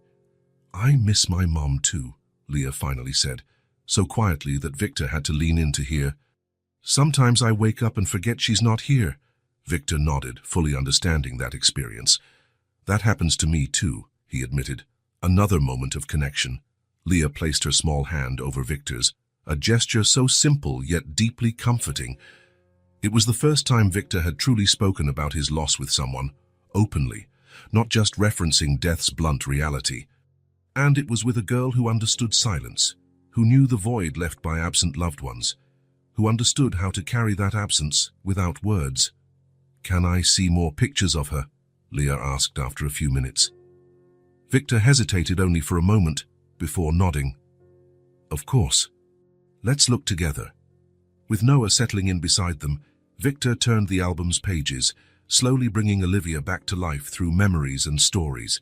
"I miss my mom too," Leah finally said, so quietly that Victor had to lean in to hear. "Sometimes I wake up and forget she's not here." Victor nodded, fully understanding that experience. "That happens to me too," he admitted. Another moment of connection. Leah placed her small hand over Victor's, a gesture so simple yet deeply comforting. It was the first time Victor had truly spoken about his loss with someone, openly, not just referencing death's blunt reality. And it was with a girl who understood silence, who knew the void left by absent loved ones, who understood how to carry that absence without words. "Can I see more pictures of her?" Leah asked after a few minutes. Victor hesitated only for a moment before nodding. "Of course. Let's look together." With Noah settling in beside them, Victor turned the album's pages, slowly bringing Olivia back to life through memories and stories.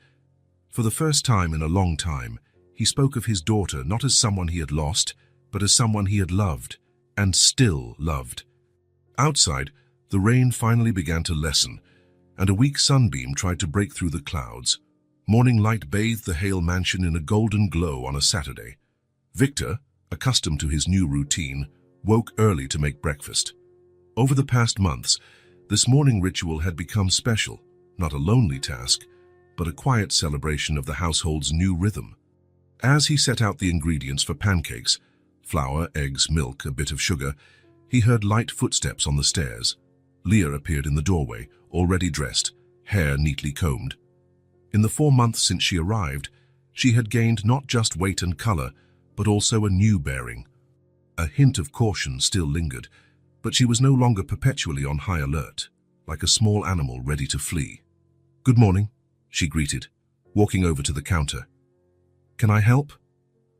For the first time in a long time, he spoke of his daughter not as someone he had lost, but as someone he had loved, and still loved. Outside, the rain finally began to lessen, and a weak sunbeam tried to break through the clouds. Morning light bathed the Hale mansion in a golden glow on a Saturday. Victor, accustomed to his new routine, woke early to make breakfast. Over the past months, this morning ritual had become special, not a lonely task, but a quiet celebration of the household's new rhythm. As he set out the ingredients for pancakes, flour, eggs, milk, a bit of sugar, he heard light footsteps on the stairs. Leah appeared in the doorway, already dressed, hair neatly combed. In the 4 months since she arrived, she had gained not just weight and color, but also a new bearing. A hint of caution still lingered, but she was no longer perpetually on high alert, like a small animal ready to flee. "Good morning," she greeted, walking over to the counter. "Can I help?"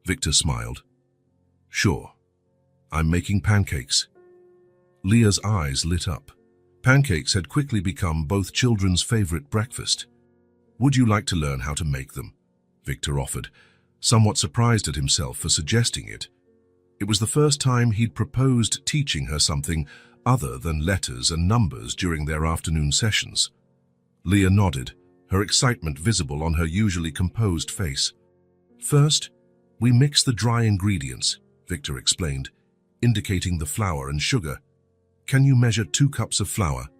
Victor smiled. "Sure. I'm making pancakes." Leah's eyes lit up. Pancakes had quickly become both children's favorite breakfast. "Would you like to learn how to make them?" Victor offered, somewhat surprised at himself for suggesting it. It was the first time he'd proposed teaching her something other than letters and numbers during their afternoon sessions. Leah nodded, her excitement visible on her usually composed face. "First, we mix the dry ingredients," Victor explained, indicating the flour and sugar. "Can you measure 2 cups of flour?"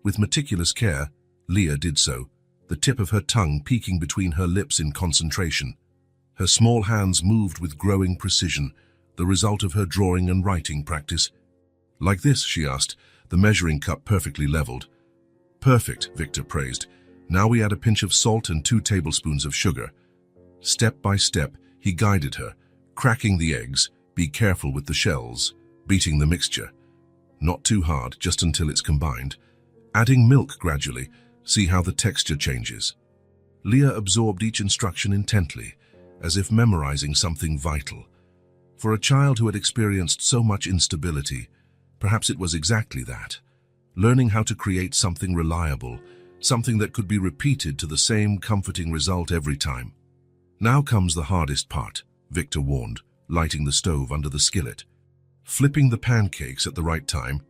With meticulous care, Leah did so, the tip of her tongue peeking between her lips in concentration. Her small hands moved with growing precision, the result of her drawing and writing practice. "Like this?" she asked, the measuring cup perfectly leveled. "Perfect," Victor praised. "Now we add a pinch of salt and 2 tablespoons of sugar." Step by step, he guided her, cracking the eggs, be careful with the shells, beating the mixture. Not too hard, just until it's combined. Adding milk gradually, see how the texture changes. Leah absorbed each instruction intently, as if memorizing something vital. For a child who had experienced so much instability, perhaps it was exactly that. Learning how to create something reliable, something that could be repeated to the same comforting result every time. "Now comes the hardest part," Victor warned, lighting the stove under the skillet. Flipping the pancakes at the right time.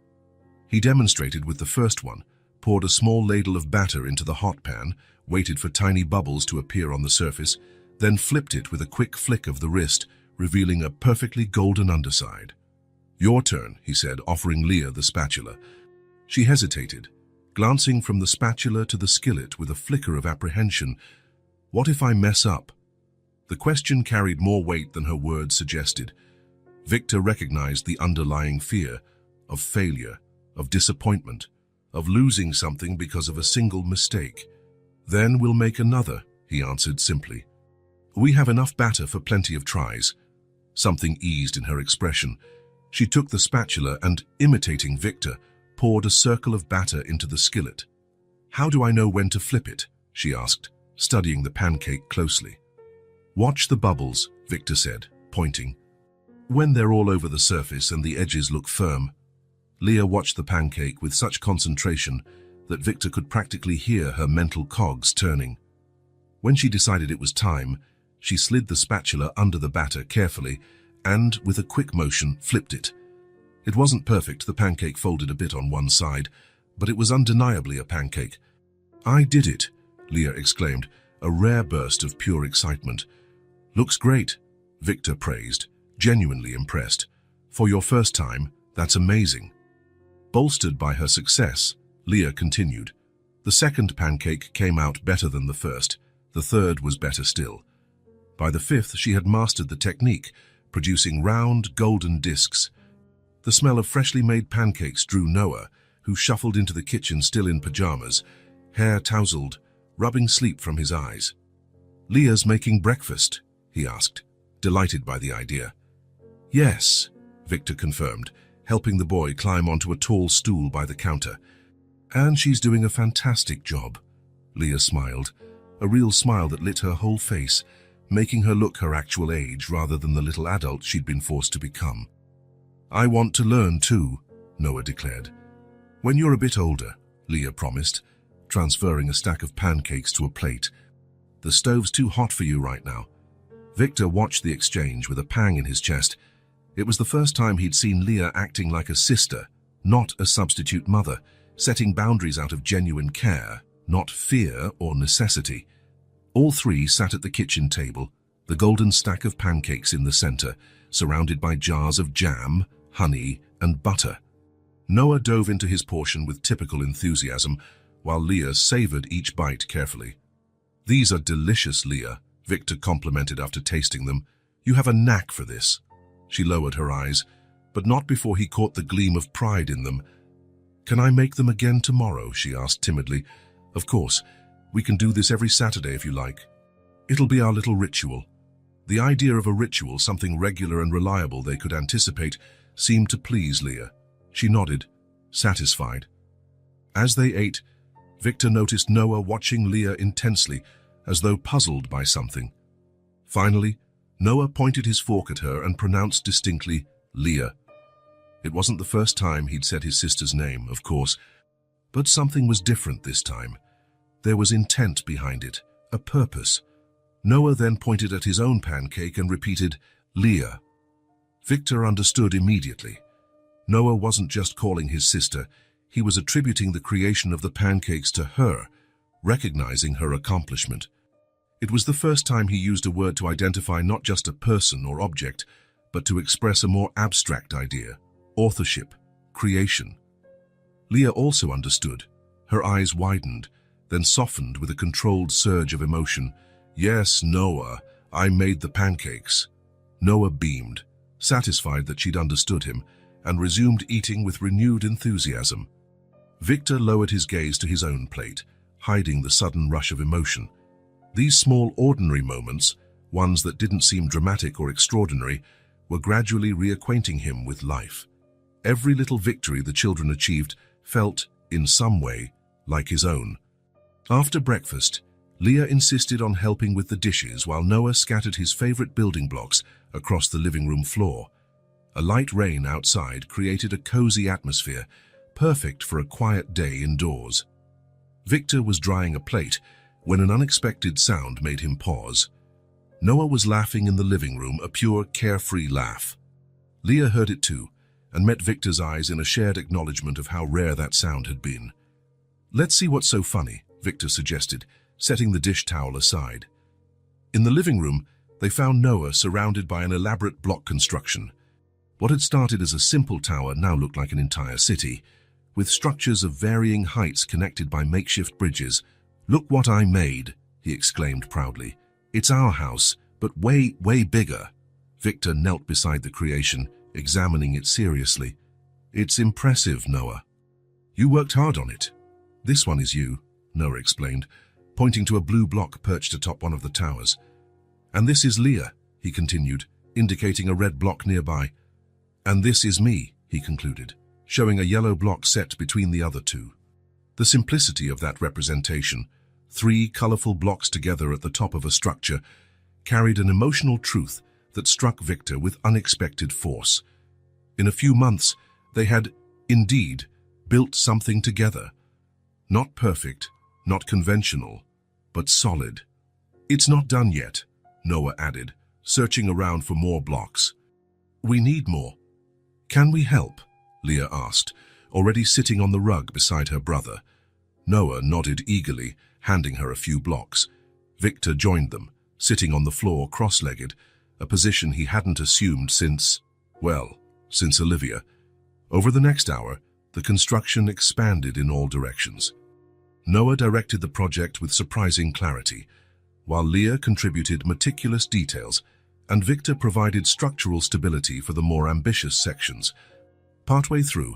He demonstrated with the first one, poured a small ladle of batter into the hot pan, waited for tiny bubbles to appear on the surface, then flipped it with a quick flick of the wrist, revealing a perfectly golden underside. "Your turn," he said, offering Leah the spatula. She hesitated, glancing from the spatula to the skillet with a flicker of apprehension. What if I mess up? The question carried more weight than her words suggested. Victor recognized the underlying fear of failure, of disappointment, of losing something because of a single mistake. "Then we'll make another," he answered simply. "We have enough batter for plenty of tries." Something eased in her expression. She took the spatula and, imitating Victor, poured a circle of batter into the skillet. "How do I know when to flip it?" she asked, studying the pancake closely. "Watch the bubbles," Victor said, pointing. "When they're all over the surface and the edges look firm." Leah watched the pancake with such concentration that Victor could practically hear her mental cogs turning. When she decided it was time, she slid the spatula under the batter carefully and, with a quick motion, flipped it. It wasn't perfect, the pancake folded a bit on one side, but it was undeniably a pancake. "I did it," Leah exclaimed, a rare burst of pure excitement. "Looks great," Victor praised, genuinely impressed. "For your first time, that's amazing." Bolstered by her success, Leah continued. The second pancake came out better than the first. The third was better still. By the fifth, she had mastered the technique, producing round, golden discs. The smell of freshly made pancakes drew Noah, who shuffled into the kitchen still in pajamas, hair tousled, rubbing sleep from his eyes. "Leah's making breakfast?" he asked, delighted by the idea. "Yes," Victor confirmed, helping the boy climb onto a tall stool by the counter. "And she's doing a fantastic job." Leah smiled, a real smile that lit her whole face, making her look her actual age rather than the little adult she'd been forced to become. "I want to learn too," Noah declared. "When you're a bit older," Leah promised, transferring a stack of pancakes to a plate. "The stove's too hot for you right now." Victor watched the exchange with a pang in his chest. It was the first time he'd seen Leah acting like a sister, not a substitute mother, setting boundaries out of genuine care, not fear or necessity. All three sat at the kitchen table, the golden stack of pancakes in the center, surrounded by jars of jam, honey, and butter. Noah dove into his portion with typical enthusiasm, while Leah savored each bite carefully. "These are delicious, Leah," Victor complimented after tasting them. "You have a knack for this." She lowered her eyes, but not before he caught the gleam of pride in them. "Can I make them again tomorrow?" she asked timidly. "Of course. We can do this every Saturday if you like. It'll be our little ritual." The idea of a ritual, something regular and reliable they could anticipate, seemed to please Leah. She nodded, satisfied. As they ate, Victor noticed Noah watching Leah intensely, as though puzzled by something. Finally, Noah pointed his fork at her and pronounced distinctly, "Leah." It wasn't the first time he'd said his sister's name, of course, but something was different this time. There was intent behind it, a purpose. Noah then pointed at his own pancake and repeated, "Leah." Victor understood immediately. Noah wasn't just calling his sister, he was attributing the creation of the pancakes to her, recognizing her accomplishment. It was the first time he used a word to identify not just a person or object, but to express a more abstract idea, authorship, creation. Leah also understood. Her eyes widened, then softened with a controlled surge of emotion. "Yes, Noah, I made the pancakes." Noah beamed, satisfied that she'd understood him, and resumed eating with renewed enthusiasm. Victor lowered his gaze to his own plate, hiding the sudden rush of emotion. These small, ordinary moments, ones that didn't seem dramatic or extraordinary, were gradually reacquainting him with life. Every little victory the children achieved felt, in some way, like his own. After breakfast, Leah insisted on helping with the dishes while Noah scattered his favorite building blocks across the living room floor. A light rain outside created a cozy atmosphere, perfect for a quiet day indoors. Victor was drying a plate when an unexpected sound made him pause. Noah was laughing in the living room, a pure, carefree laugh. Leah heard it too, and met Victor's eyes in a shared acknowledgement of how rare that sound had been. "Let's see what's so funny," Victor suggested, setting the dish towel aside. In the living room, they found Noah surrounded by an elaborate block construction. What had started as a simple tower now looked like an entire city, with structures of varying heights connected by makeshift bridges. "Look what I made," he exclaimed proudly. "It's our house, but way, way bigger." Victor knelt beside the creation, examining it seriously. "It's impressive, Noah. You worked hard on it." "This one is you," Noah explained, pointing to a blue block perched atop one of the towers. "And this is Leah," he continued, indicating a red block nearby. "And this is me," he concluded, showing a yellow block set between the other two. The simplicity of that representation, three colorful blocks together at the top of a structure, carried an emotional truth that struck Victor with unexpected force. In a few months, they had, indeed, built something together. Not perfect, not conventional, but solid. "It's not done yet," Noah added, searching around for more blocks. "We need more." "Can we help?" Leah asked, already sitting on the rug beside her brother. Noah nodded eagerly, handing her a few blocks. Victor joined them, sitting on the floor cross-legged, a position he hadn't assumed since Olivia. Over the next hour, the construction expanded in all directions. Noah directed the project with surprising clarity, while Leah contributed meticulous details, and Victor provided structural stability for the more ambitious sections. Partway through,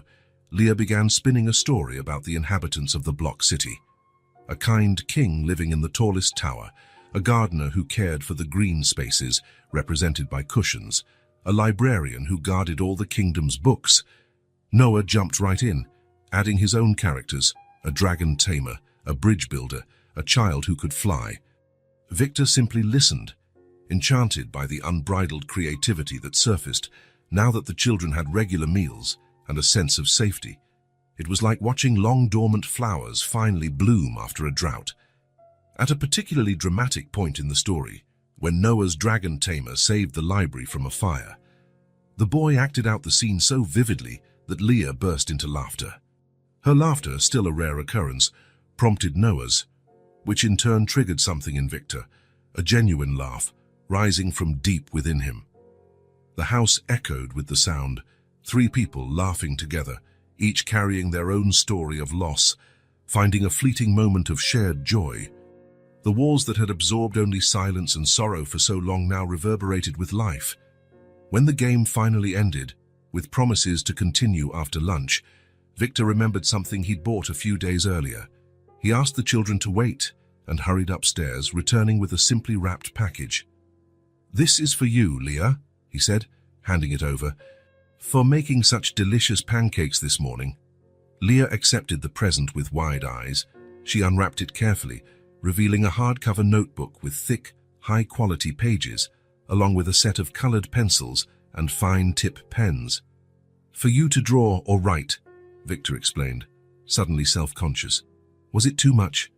Leah began spinning a story about the inhabitants of the block city. A kind king living in the tallest tower, a gardener who cared for the green spaces, represented by cushions, a librarian who guarded all the kingdom's books. Noah jumped right in, adding his own characters, a dragon tamer, a bridge builder, a child who could fly. Victor simply listened, enchanted by the unbridled creativity that surfaced now that the children had regular meals and a sense of safety. It was like watching long-dormant flowers finally bloom after a drought. At a particularly dramatic point in the story, when Noah's dragon tamer saved the library from a fire, the boy acted out the scene so vividly that Leah burst into laughter. Her laughter, still a rare occurrence, prompted Noah's, which in turn triggered something in Victor, a genuine laugh rising from deep within him. The house echoed with the sound, 3 people laughing together, each carrying their own story of loss, finding a fleeting moment of shared joy. The walls that had absorbed only silence and sorrow for so long now reverberated with life. When the game finally ended, with promises to continue after lunch, Victor remembered something he'd bought a few days earlier. He asked the children to wait and hurried upstairs, returning with a simply wrapped package. "This is for you, Leah," he said, handing it over, "for making such delicious pancakes this morning." Leah accepted the present with wide eyes. She unwrapped it carefully, revealing a hardcover notebook with thick, high-quality pages, along with a set of colored pencils and fine tip pens. "For you to draw or write," Victor explained, suddenly self-conscious. Was it too much?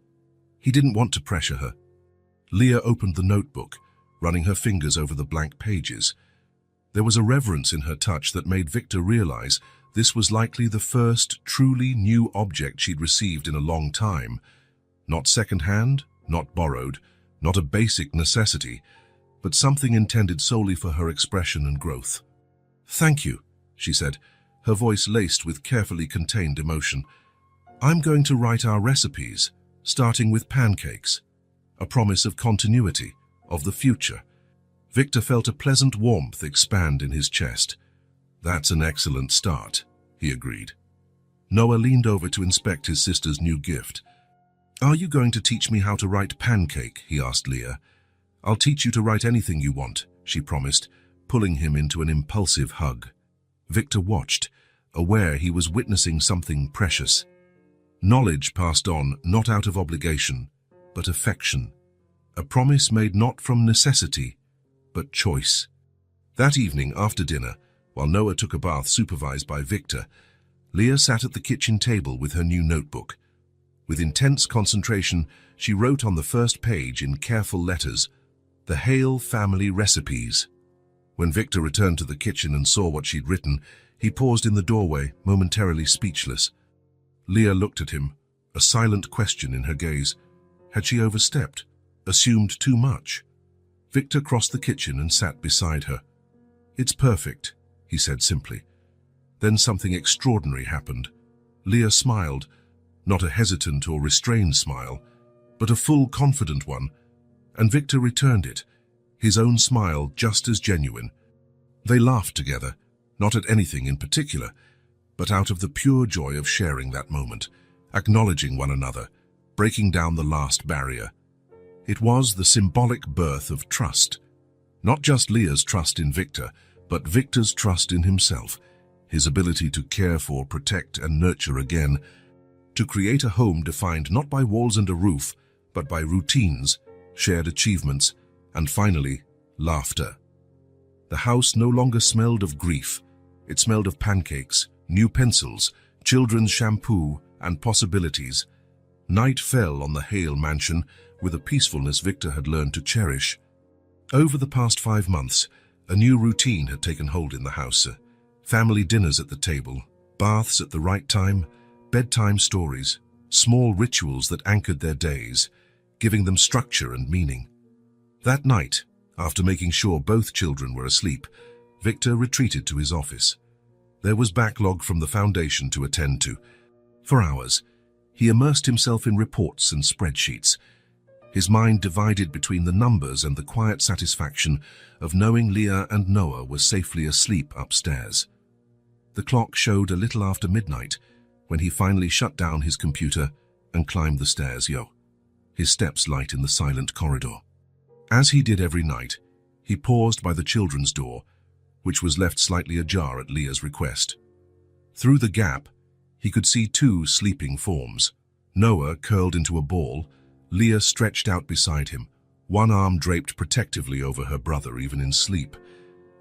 He didn't want to pressure her. Leah opened the notebook, running her fingers over the blank pages. There was a reverence in her touch that made Victor realize this was likely the first truly new object she'd received in a long time. Not second-hand, not borrowed, not a basic necessity, but something intended solely for her expression and growth. "Thank you," she said, her voice laced with carefully contained emotion. "I'm going to write our recipes, starting with pancakes. A promise of continuity, of the future." Victor felt a pleasant warmth expand in his chest. "That's an excellent start," he agreed. Noah leaned over to inspect his sister's new gift. "Are you going to teach me how to write pancake?" he asked Leah. "I'll teach you to write anything you want," she promised, pulling him into an impulsive hug. Victor watched, aware he was witnessing something precious. Knowledge passed on not out of obligation, but affection. A promise made not from necessity, but choice. That evening, after dinner, while Noah took a bath supervised by Victor, Leah sat at the kitchen table with her new notebook. With intense concentration, she wrote on the first page in careful letters, "The Hale Family Recipes." When Victor returned to the kitchen and saw what she'd written, he paused in the doorway, momentarily speechless. Leah looked at him, a silent question in her gaze. Had she overstepped, assumed too much? Victor crossed the kitchen and sat beside her. "It's perfect," he said simply. Then something extraordinary happened. Leah smiled, not a hesitant or restrained smile, but a full, confident one, and Victor returned it, his own smile just as genuine. They laughed together, not at anything in particular, but out of the pure joy of sharing that moment, acknowledging one another, breaking down the last barrier. It was the symbolic birth of trust. Not just Leah's trust in Victor, but Victor's trust in himself, his ability to care for, protect, and nurture again, to create a home defined not by walls and a roof, but by routines, shared achievements, and finally, laughter. The house no longer smelled of grief. It smelled of pancakes, new pencils, children's shampoo, and possibilities. Night fell on the Hale mansion with a peacefulness Victor had learned to cherish. Over the past 5 months, a new routine had taken hold in the house. Family dinners at the table, baths at the right time, bedtime stories, small rituals that anchored their days, giving them structure and meaning. That night, after making sure both children were asleep, Victor retreated to his office. There was backlog from the foundation to attend to. For hours, he immersed himself in reports and spreadsheets, his mind divided between the numbers and the quiet satisfaction of knowing Leah and Noah were safely asleep upstairs. The clock showed a little after midnight when he finally shut down his computer and climbed the stairs, his steps light in the silent corridor. As he did every night, he paused by the children's door, which was left slightly ajar at Leah's request. Through the gap, he could see two sleeping forms. Noah curled into a ball, Leah stretched out beside him, one arm draped protectively over her brother even in sleep.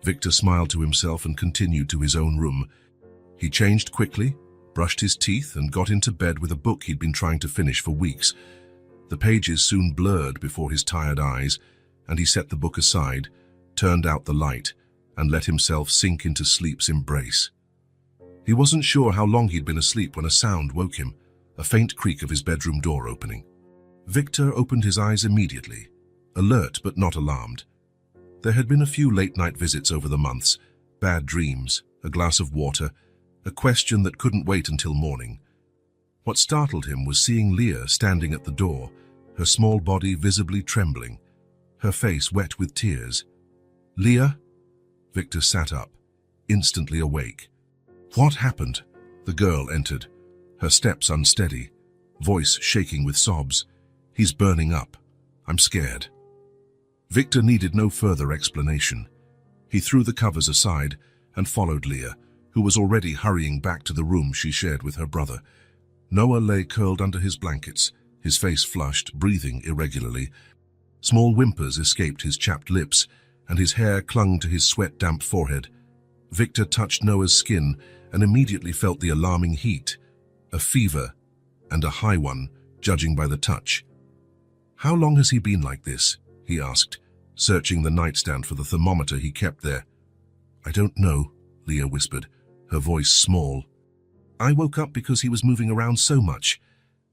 Victor smiled to himself and continued to his own room. He changed quickly, brushed his teeth, and got into bed with a book he'd been trying to finish for weeks. The pages soon blurred before his tired eyes, and he set the book aside, turned out the light, and let himself sink into sleep's embrace. He wasn't sure how long he'd been asleep when a sound woke him, a faint creak of his bedroom door opening. Victor opened his eyes immediately, alert but not alarmed. There had been a few late-night visits over the months, bad dreams, a glass of water, a question that couldn't wait until morning. What startled him was seeing Leah standing at the door, her small body visibly trembling, her face wet with tears. "Leah?" Victor sat up, instantly awake. "What happened?" The girl entered, her steps unsteady, voice shaking with sobs. "He's burning up. I'm scared." Victor needed no further explanation. He threw the covers aside and followed Leah, who was already hurrying back to the room she shared with her brother. Noah lay curled under his blankets, his face flushed, breathing irregularly. Small whimpers escaped his chapped lips, and his hair clung to his sweat-damp forehead. Victor touched Noah's skin and immediately felt the alarming heat, a fever, and a high one, judging by the touch. "How long has he been like this?" he asked, searching the nightstand for the thermometer he kept there. "I don't know," Leah whispered, her voice small. "I woke up because he was moving around so much.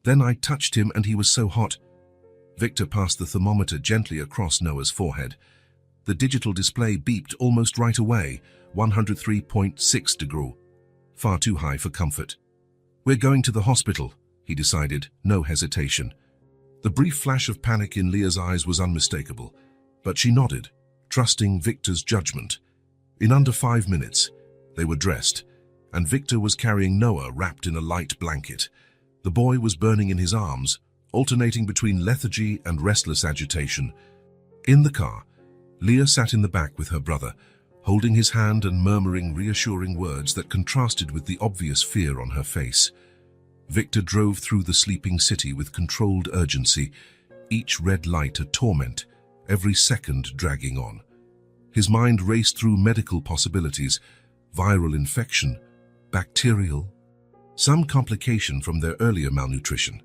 Then I touched him and he was so hot." Victor passed the thermometer gently across Noah's forehead. The digital display beeped almost right away, 103.6 degrees. Far too high for comfort. "We're going to the hospital," he decided, no hesitation. The brief flash of panic in Leah's eyes was unmistakable, but she nodded, trusting Victor's judgment. In under 5 minutes, they were dressed, and Victor was carrying Noah wrapped in a light blanket. The boy was burning in his arms, alternating between lethargy and restless agitation. In the car, Leah sat in the back with her brother, holding his hand and murmuring reassuring words that contrasted with the obvious fear on her face. Victor drove through the sleeping city with controlled urgency, each red light a torment, every second dragging on. His mind raced through medical possibilities, viral infection, bacterial, some complication from their earlier malnutrition.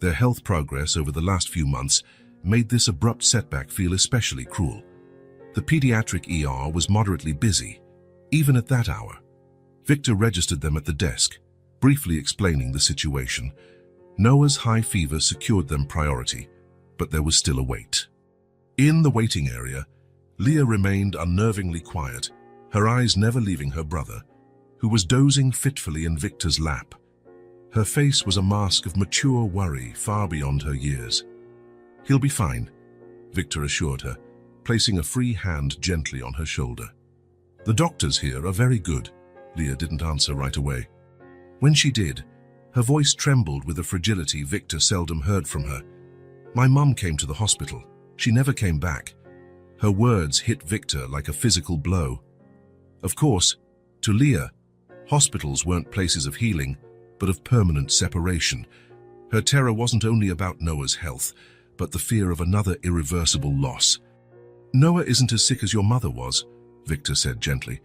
Their health progress over the last few months made this abrupt setback feel especially cruel. The pediatric ER was moderately busy, even at that hour. Victor registered them at the desk, briefly explaining the situation. Noah's high fever secured them priority, but there was still a wait. In the waiting area, Leah remained unnervingly quiet, her eyes never leaving her brother, who was dozing fitfully in Victor's lap. Her face was a mask of mature worry far beyond her years. "He'll be fine," Victor assured her, placing a free hand gently on her shoulder. "The doctors here are very good." Leah didn't answer right away. When she did, her voice trembled with a fragility Victor seldom heard from her. "My mum came to the hospital. She never came back." Her words hit Victor like a physical blow. Of course, to Leah, hospitals weren't places of healing, but of permanent separation. Her terror wasn't only about Noah's health, but the fear of another irreversible loss. "Noah isn't as sick as your mother was," Victor said gently.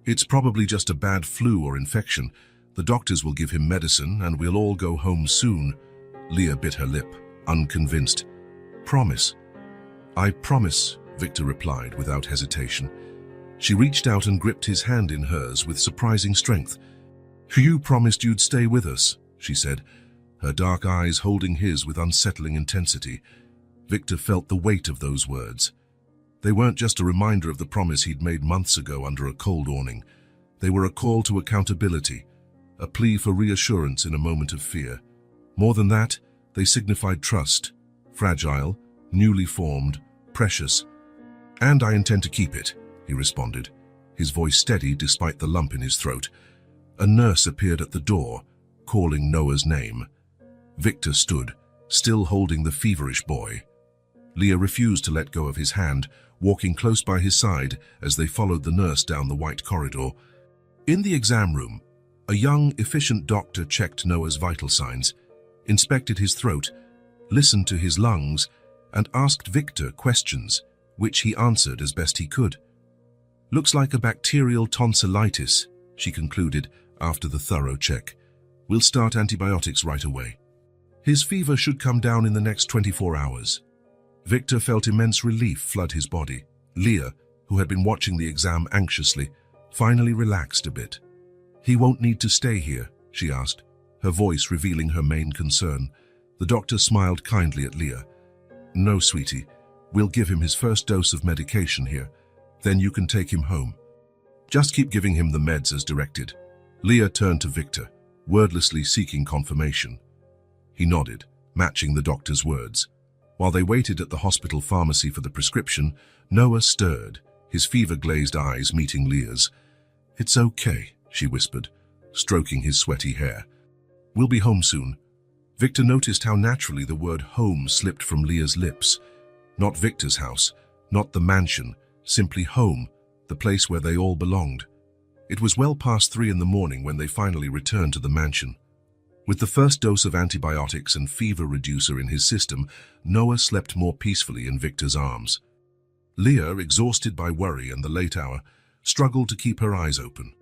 "It's probably just a bad flu or infection. The doctors will give him medicine and we'll all go home soon." Leah bit her lip, unconvinced. "Promise." "I promise," Victor replied without hesitation. She reached out and gripped his hand in hers with surprising strength. "You promised you'd stay with us," she said, her dark eyes holding his with unsettling intensity. Victor felt the weight of those words. They weren't just a reminder of the promise he'd made months ago under a cold awning. They were a call to accountability, a plea for reassurance in a moment of fear. More than that, they signified trust, fragile, newly formed, precious. "And I intend to keep it," he responded, his voice steady despite the lump in his throat. A nurse appeared at the door, calling Noah's name. Victor stood, still holding the feverish boy. Leah refused to let go of his hand, walking close by his side as they followed the nurse down the white corridor. In the exam room, a young, efficient doctor checked Noah's vital signs, inspected his throat, listened to his lungs, and asked Victor questions, which he answered as best he could. "Looks like a bacterial tonsillitis," she concluded after the thorough check. "We'll start antibiotics right away. His fever should come down in the next 24 hours. Victor felt immense relief flood his body. Leah, who had been watching the exam anxiously, finally relaxed a bit. "He won't need to stay here?" she asked, her voice revealing her main concern. The doctor smiled kindly at Leah. "No, sweetie. We'll give him his first dose of medication here. Then you can take him home. Just keep giving him the meds as directed." Leah turned to Victor, wordlessly seeking confirmation. He nodded, matching the doctor's words. While they waited at the hospital pharmacy for the prescription, Noah stirred, his fever-glazed eyes meeting Leah's. "It's okay," she whispered, stroking his sweaty hair. "We'll be home soon." Victor noticed how naturally the word home slipped from Leah's lips. Not Victor's house, not the mansion, simply home, the place where they all belonged. It was well past 3 in the morning when they finally returned to the mansion. With the first dose of antibiotics and fever reducer in his system, Noah slept more peacefully in Victor's arms. Leah, exhausted by worry and the late hour, struggled to keep her eyes open.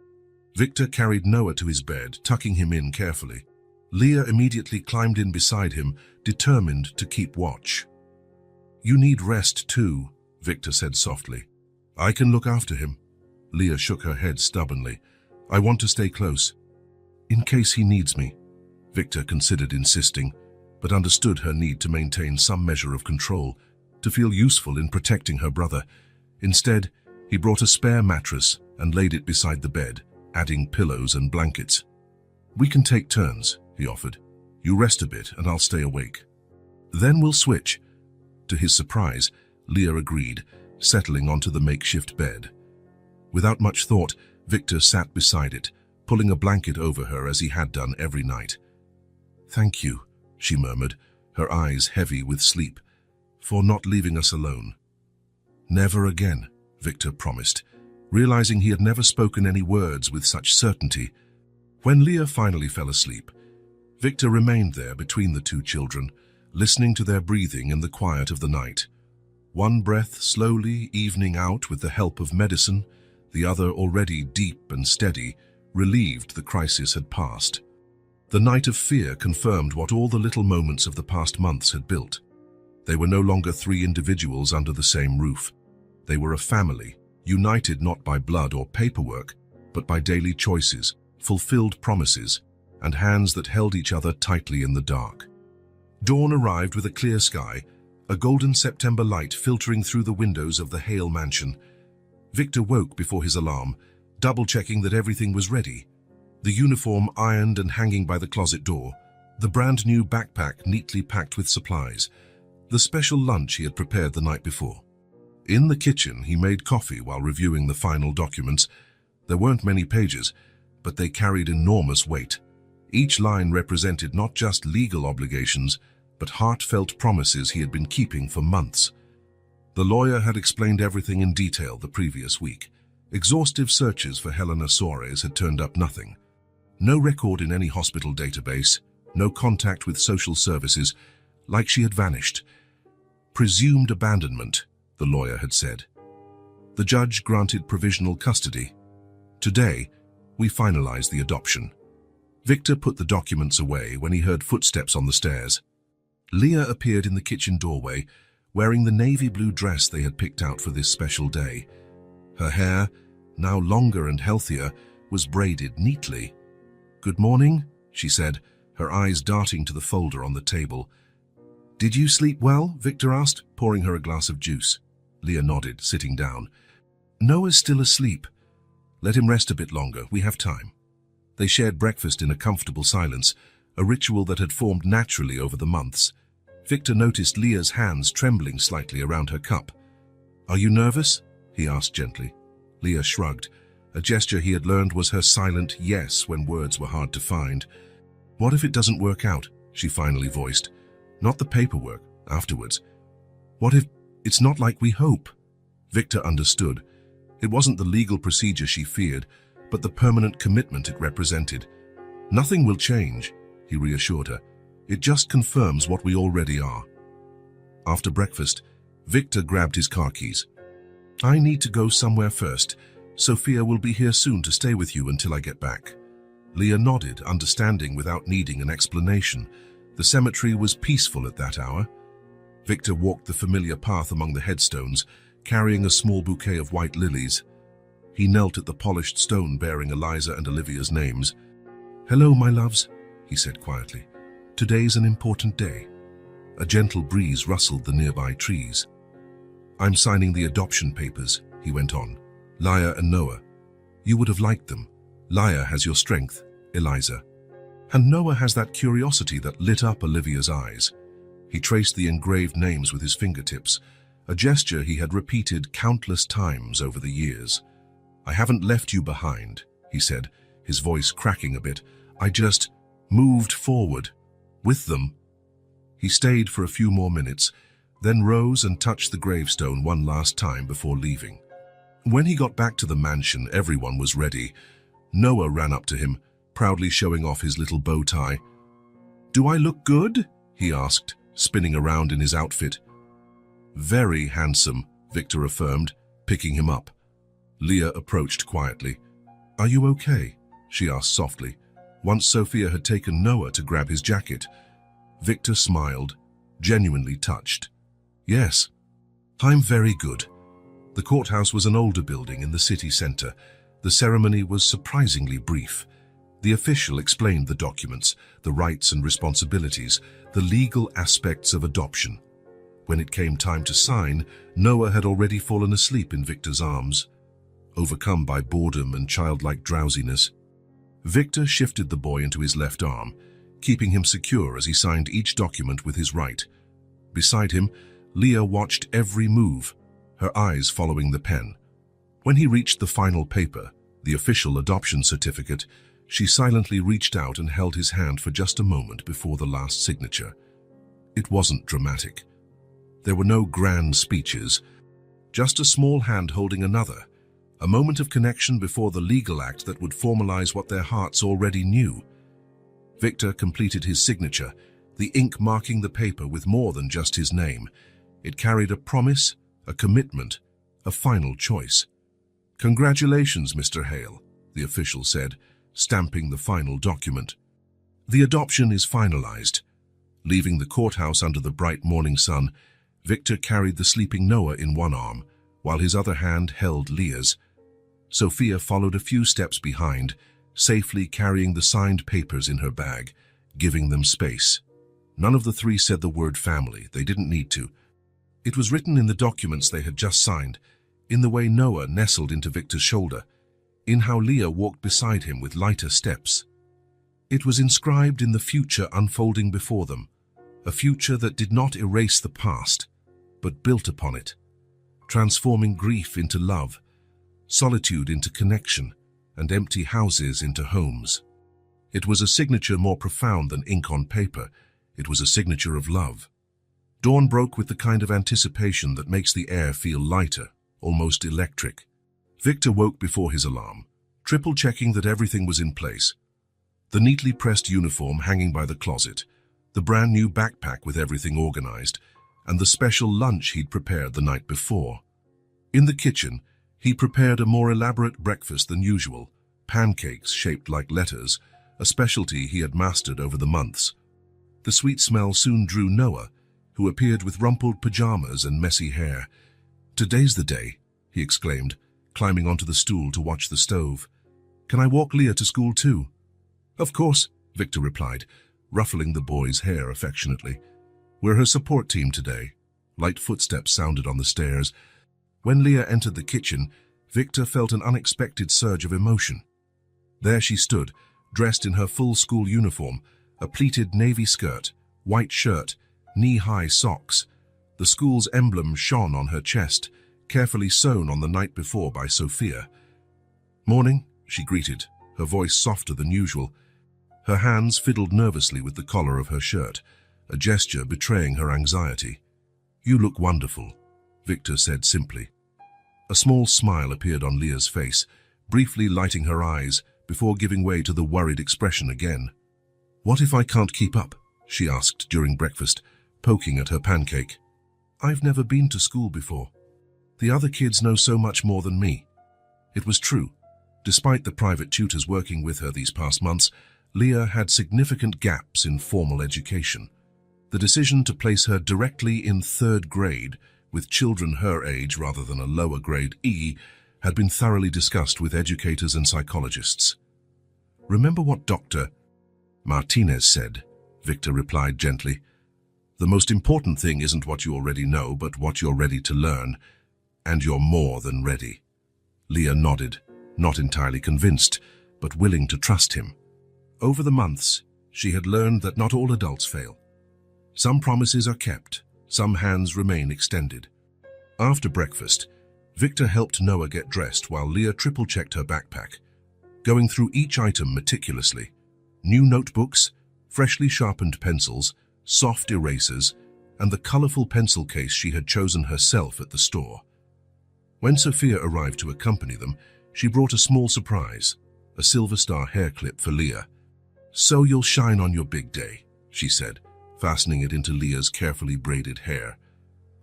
Victor carried Noah to his bed, tucking him in carefully. Leah immediately climbed in beside him, determined to keep watch. "You need rest too," Victor said softly. "I can look after him." Leah shook her head stubbornly. "I want to stay close. In case he needs me." Victor considered insisting, but understood her need to maintain some measure of control, to feel useful in protecting her brother. Instead, he brought a spare mattress and laid it beside the bed, adding pillows and blankets. "We can take turns," he offered. "You rest a bit and I'll stay awake. Then we'll switch." To his surprise, Leah agreed, settling onto the makeshift bed. Without much thought, Victor sat beside it, pulling a blanket over her as he had done every night. "Thank you," she murmured, her eyes heavy with sleep, "for not leaving us alone." "Never again," Victor promised, realizing he had never spoken any words with such certainty. When Leah finally fell asleep, Victor remained there between the two children, listening to their breathing in the quiet of the night. One breath slowly evening out with the help of medicine, the other already deep and steady, relieved the crisis had passed. The night of fear confirmed what all the little moments of the past months had built. They were no longer 3 individuals under the same roof. They were a family, united not by blood or paperwork, but by daily choices, fulfilled promises, and hands that held each other tightly in the dark. Dawn arrived with a clear sky, a golden September light filtering through the windows of the Hale mansion. Victor woke before his alarm, double-checking that everything was ready. The uniform ironed and hanging by the closet door, the brand-new backpack neatly packed with supplies, the special lunch he had prepared the night before. In the kitchen, he made coffee while reviewing the final documents. There weren't many pages, but they carried enormous weight. Each line represented not just legal obligations, but heartfelt promises he had been keeping for months. The lawyer had explained everything in detail the previous week. Exhaustive searches for Helena Suarez had turned up nothing. No record in any hospital database, no contact with social services, like she had vanished. Presumed abandonment, the lawyer had said. The judge granted provisional custody. Today, we finalized the adoption. Victor put the documents away when he heard footsteps on the stairs. Leah appeared in the kitchen doorway, wearing the navy blue dress they had picked out for this special day. Her hair, now longer and healthier, was braided neatly. "Good morning," she said, her eyes darting to the folder on the table. "Did you sleep well?" Victor asked, pouring her a glass of juice. Leah nodded, sitting down. "Noah's still asleep. Let him rest a bit longer. We have time." They shared breakfast in a comfortable silence, a ritual that had formed naturally over the months. Victor noticed Leah's hands trembling slightly around her cup. "Are you nervous?" he asked gently. Leah shrugged, A gesture he had learned was her silent yes when words were hard to find. "What if it doesn't work out?" she finally voiced. "Not the paperwork, afterwards. What if it's not like we hope?" Victor understood. It wasn't the legal procedure she feared, but the permanent commitment it represented. "Nothing will change," he reassured her. "It just confirms what we already are." After breakfast, Victor grabbed his car keys. "I need to go somewhere first. Sophia will be here soon to stay with you until I get back." Leah nodded, understanding without needing an explanation. The cemetery was peaceful at that hour. Victor walked the familiar path among the headstones, carrying a small bouquet of white lilies. He knelt at the polished stone bearing Eliza and Olivia's names. "Hello, my loves," he said quietly. "Today's an important day." A gentle breeze rustled the nearby trees. "I'm signing the adoption papers," he went on. "Leah and Noah. You would have liked them. Leah has your strength, Eliza. And Noah has that curiosity that lit up Olivia's eyes." He traced the engraved names with his fingertips, a gesture he had repeated countless times over the years. "I haven't left you behind," he said, his voice cracking a bit. "I just moved forward with them." He stayed for a few more minutes, then rose and touched the gravestone one last time before leaving. When he got back to the mansion, everyone was ready. Noah ran up to him, proudly showing off his little bow tie. "Do I look good?" he asked, spinning around in his outfit. "Very handsome," Victor affirmed, picking him up. Leah approached quietly. "Are you okay?" she asked softly, once Sophia had taken Noah to grab his jacket. Victor smiled, genuinely touched. "Yes, I'm very good." The courthouse was an older building in the city center. The ceremony was surprisingly brief. The official explained the documents, the rights and responsibilities, the legal aspects of adoption. When it came time to sign, Noah had already fallen asleep in Victor's arms, overcome by boredom and childlike drowsiness. Victor shifted the boy into his left arm, keeping him secure as he signed each document with his right. Beside him, Leah watched every move, her eyes following the pen. When he reached the final paper, the official adoption certificate, she silently reached out and held his hand for just a moment before the last signature. It wasn't dramatic. There were no grand speeches, just a small hand holding another, a moment of connection before the legal act that would formalize what their hearts already knew. Victor completed his signature, the ink marking the paper with more than just his name. It carried a promise, a commitment, a final choice. "Congratulations, Mr. Hale," the official said, stamping the final document. "The adoption is finalized." Leaving the courthouse under the bright morning sun, Victor carried the sleeping Noah in one arm, while his other hand held Leah's. Sophia followed a few steps behind, safely carrying the signed papers in her bag, giving them space. None of the three said the word family. They didn't need to. It was written in the documents they had just signed, in the way Noah nestled into Victor's shoulder, in how Leah walked beside him with lighter steps. It was inscribed in the future unfolding before them, a future that did not erase the past, but built upon it, transforming grief into love, solitude into connection, and empty houses into homes. It was a signature more profound than ink on paper. It was a signature of love. Dawn broke with the kind of anticipation that makes the air feel lighter, almost electric. Victor woke before his alarm, triple-checking that everything was in place. The neatly pressed uniform hanging by the closet, the brand-new backpack with everything organized, and the special lunch he'd prepared the night before. In the kitchen, he prepared a more elaborate breakfast than usual, pancakes shaped like letters, a specialty he had mastered over the months. The sweet smell soon drew Noah, who appeared with rumpled pajamas and messy hair. "Today's the day," he exclaimed, climbing onto the stool to watch the stove. "Can I walk Leah to school too?" "Of course," Victor replied, ruffling the boy's hair affectionately. "We're her support team today." Light footsteps sounded on the stairs. When Leah entered the kitchen, Victor felt an unexpected surge of emotion. There she stood, dressed in her full school uniform, a pleated navy skirt, white shirt, knee-high socks. The school's emblem shone on her chest, carefully sewn on the night before by Sophia. "Morning," she greeted, her voice softer than usual. Her hands fiddled nervously with the collar of her shirt, a gesture betraying her anxiety. "You look wonderful," Victor said simply. A small smile appeared on Leah's face, briefly lighting her eyes before giving way to the worried expression again. "What if I can't keep up?" she asked during breakfast, poking at her pancake. "I've never been to school before. The other kids know so much more than me." It was true. Despite the private tutors working with her these past months, Leah had significant gaps in formal education. The decision to place her directly in third grade, with children her age rather than a lower grade E, had been thoroughly discussed with educators and psychologists. "Remember what Dr. Martinez said," Victor replied gently. "The most important thing isn't what you already know, but what you're ready to learn. And you're more than ready." Leah nodded, not entirely convinced, but willing to trust him. Over the months, she had learned that not all adults fail. Some promises are kept, some hands remain extended. After breakfast, Victor helped Noah get dressed while Leah triple-checked her backpack, going through each item meticulously. New notebooks, freshly sharpened pencils, soft erasers, and the colorful pencil case she had chosen herself at the store. When Sophia arrived to accompany them, she brought a small surprise, a silver star hair clip for Leah. "So you'll shine on your big day," she said, fastening it into Leah's carefully braided hair.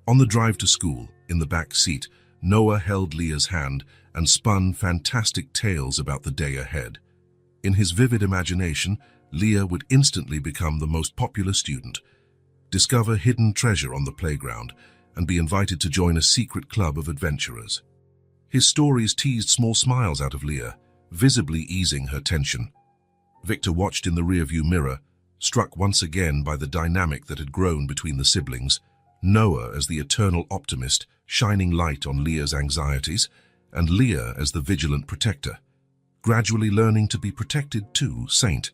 On the drive to school, in the back seat, Noah held Leah's hand and spun fantastic tales about the day ahead. In his vivid imagination, Leah would instantly become the most popular student, discover hidden treasure on the playground, and be invited to join a secret club of adventurers. His stories teased small smiles out of Leah, visibly easing her tension. Victor watched in the rearview mirror, struck once again by the dynamic that had grown between the siblings, Noah as the eternal optimist, shining light on Leah's anxieties, and Leah as the vigilant protector, gradually learning to be protected too, Saint.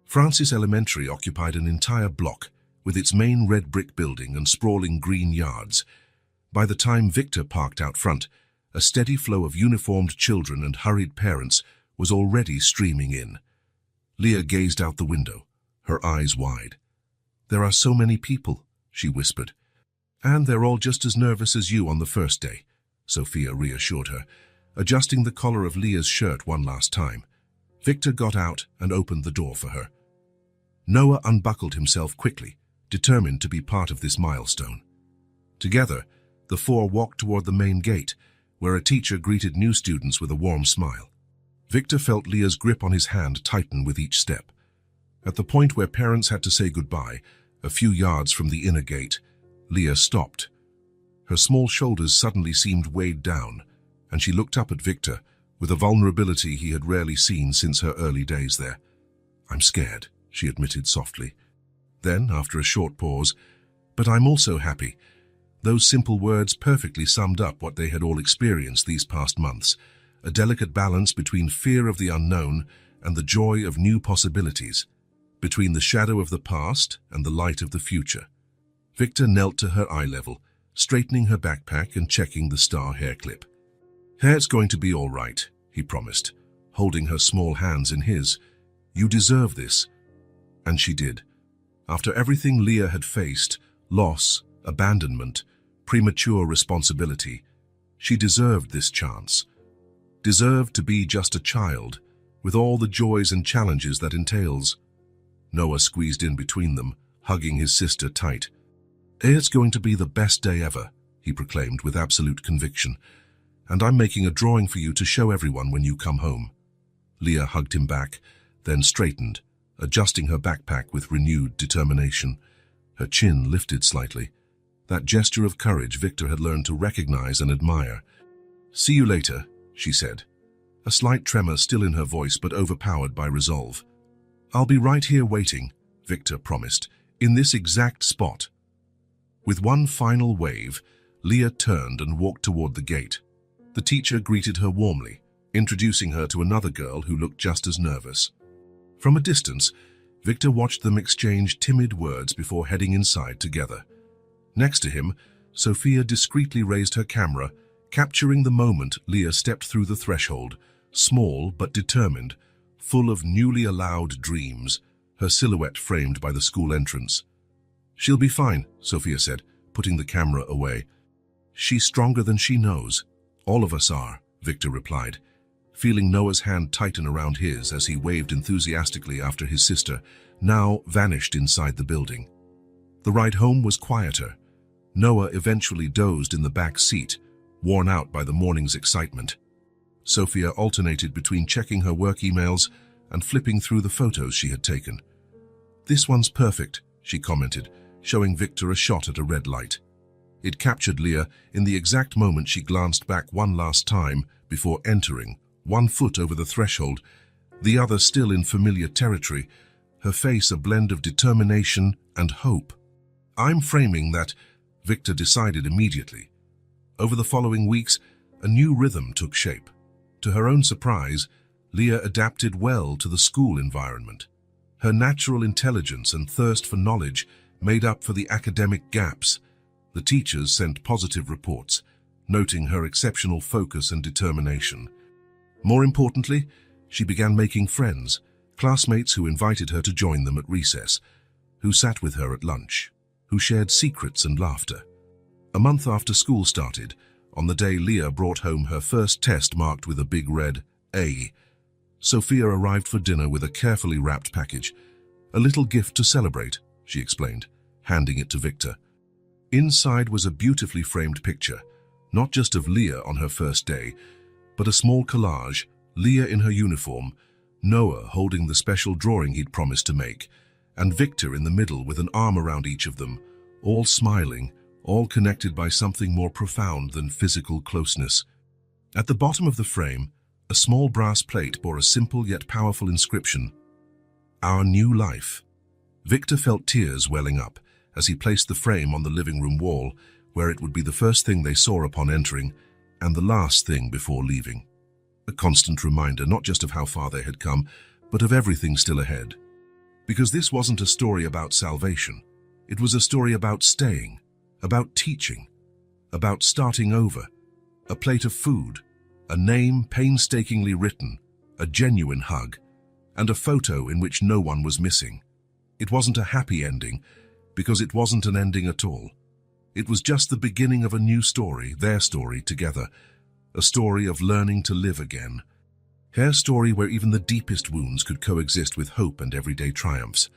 Francis Elementary occupied an entire block, with its main red brick building and sprawling green yards. By the time Victor parked out front, a steady flow of uniformed children and hurried parents was already streaming in. Leah gazed out the window, her eyes wide. "There are so many people," she whispered. "And they're all just as nervous as you on the first day," Sophia reassured her, adjusting the collar of Leah's shirt one last time. Victor got out and opened the door for her. Noah unbuckled himself quickly, determined to be part of this milestone. Together, the four walked toward the main gate, where a teacher greeted new students with a warm smile. Victor felt Leah's grip on his hand tighten with each step. At the point where parents had to say goodbye, a few yards from the inner gate, Leah stopped. Her small shoulders suddenly seemed weighed down, and she looked up at Victor with a vulnerability he had rarely seen since her early days there. "I'm scared," she admitted softly. Then, after a short pause, "But I'm also happy." Those simple words perfectly summed up what they had all experienced these past months, a delicate balance between fear of the unknown and the joy of new possibilities, between the shadow of the past and the light of the future. Victor knelt to her eye level, straightening her backpack and checking the star hair clip. "Hair's going to be all right," he promised, holding her small hands in his. "You deserve this." And she did. After everything Leah had faced, loss, abandonment, premature responsibility, she deserved this chance. Deserved to be just a child, with all the joys and challenges that entails. Noah squeezed in between them, hugging his sister tight. "It's going to be the best day ever," he proclaimed with absolute conviction. "And I'm making a drawing for you to show everyone when you come home." Leah hugged him back, then straightened, adjusting her backpack with renewed determination. Her chin lifted slightly, that gesture of courage Victor had learned to recognize and admire. "See you later," she said, a slight tremor still in her voice but overpowered by resolve. "I'll be right here waiting," Victor promised, "in this exact spot." With one final wave, Leah turned and walked toward the gate. The teacher greeted her warmly, introducing her to another girl who looked just as nervous. From a distance, Victor watched them exchange timid words before heading inside together. Next to him, Sophia discreetly raised her camera, capturing the moment Leah stepped through the threshold, small but determined, full of newly allowed dreams, her silhouette framed by the school entrance. "She'll be fine," Sophia said, putting the camera away. "She's stronger than she knows." "All of us are," Victor replied, feeling Noah's hand tighten around his as he waved enthusiastically after his sister, now vanished inside the building. The ride home was quieter. Noah eventually dozed in the back seat, worn out by the morning's excitement. Sophia alternated between checking her work emails and flipping through the photos she had taken. "This one's perfect," she commented, showing Victor a shot at a red light. It captured Leah in the exact moment she glanced back one last time before entering, one foot over the threshold, the other still in familiar territory, her face a blend of determination and hope. "I'm framing that," Victor decided immediately. Over the following weeks, a new rhythm took shape. To her own surprise, Leah adapted well to the school environment. Her natural intelligence and thirst for knowledge made up for the academic gaps. The teachers sent positive reports, noting her exceptional focus and determination. More importantly, she began making friends, classmates who invited her to join them at recess, who sat with her at lunch, who shared secrets and laughter. A month after school started, on the day Leah brought home her first test marked with a big red A, Sophia arrived for dinner with a carefully wrapped package. "A little gift to celebrate," she explained, handing it to Victor. Inside was a beautifully framed picture, not just of Leah on her first day, but a small collage, Leah in her uniform, Noah holding the special drawing he'd promised to make, and Victor in the middle with an arm around each of them, all smiling, all connected by something more profound than physical closeness. At the bottom of the frame, a small brass plate bore a simple yet powerful inscription, "Our New Life." Victor felt tears welling up as he placed the frame on the living room wall, where it would be the first thing they saw upon entering, and the last thing before leaving. A constant reminder not just of how far they had come, but of everything still ahead. Because this wasn't a story about salvation. It was a story about staying, about teaching, about starting over. A plate of food, a name painstakingly written, a genuine hug, and a photo in which no one was missing. It wasn't a happy ending, because it wasn't an ending at all. It was just the beginning of a new story, their story together, a story of learning to live again. Her story where even the deepest wounds could coexist with hope and everyday triumphs.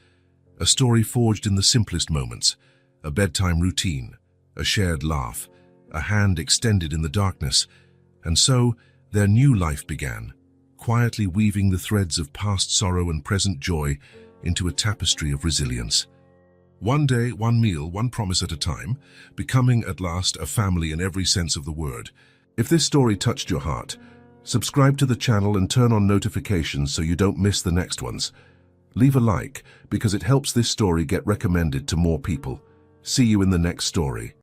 A story forged in the simplest moments, a bedtime routine, a shared laugh, a hand extended in the darkness, and so their new life began, quietly weaving the threads of past sorrow and present joy into a tapestry of resilience. One day, one meal, one promise at a time, becoming at last a family in every sense of the word. If this story touched your heart, subscribe to the channel and turn on notifications so you don't miss the next ones. Leave a like because it helps this story get recommended to more people. See you in the next story.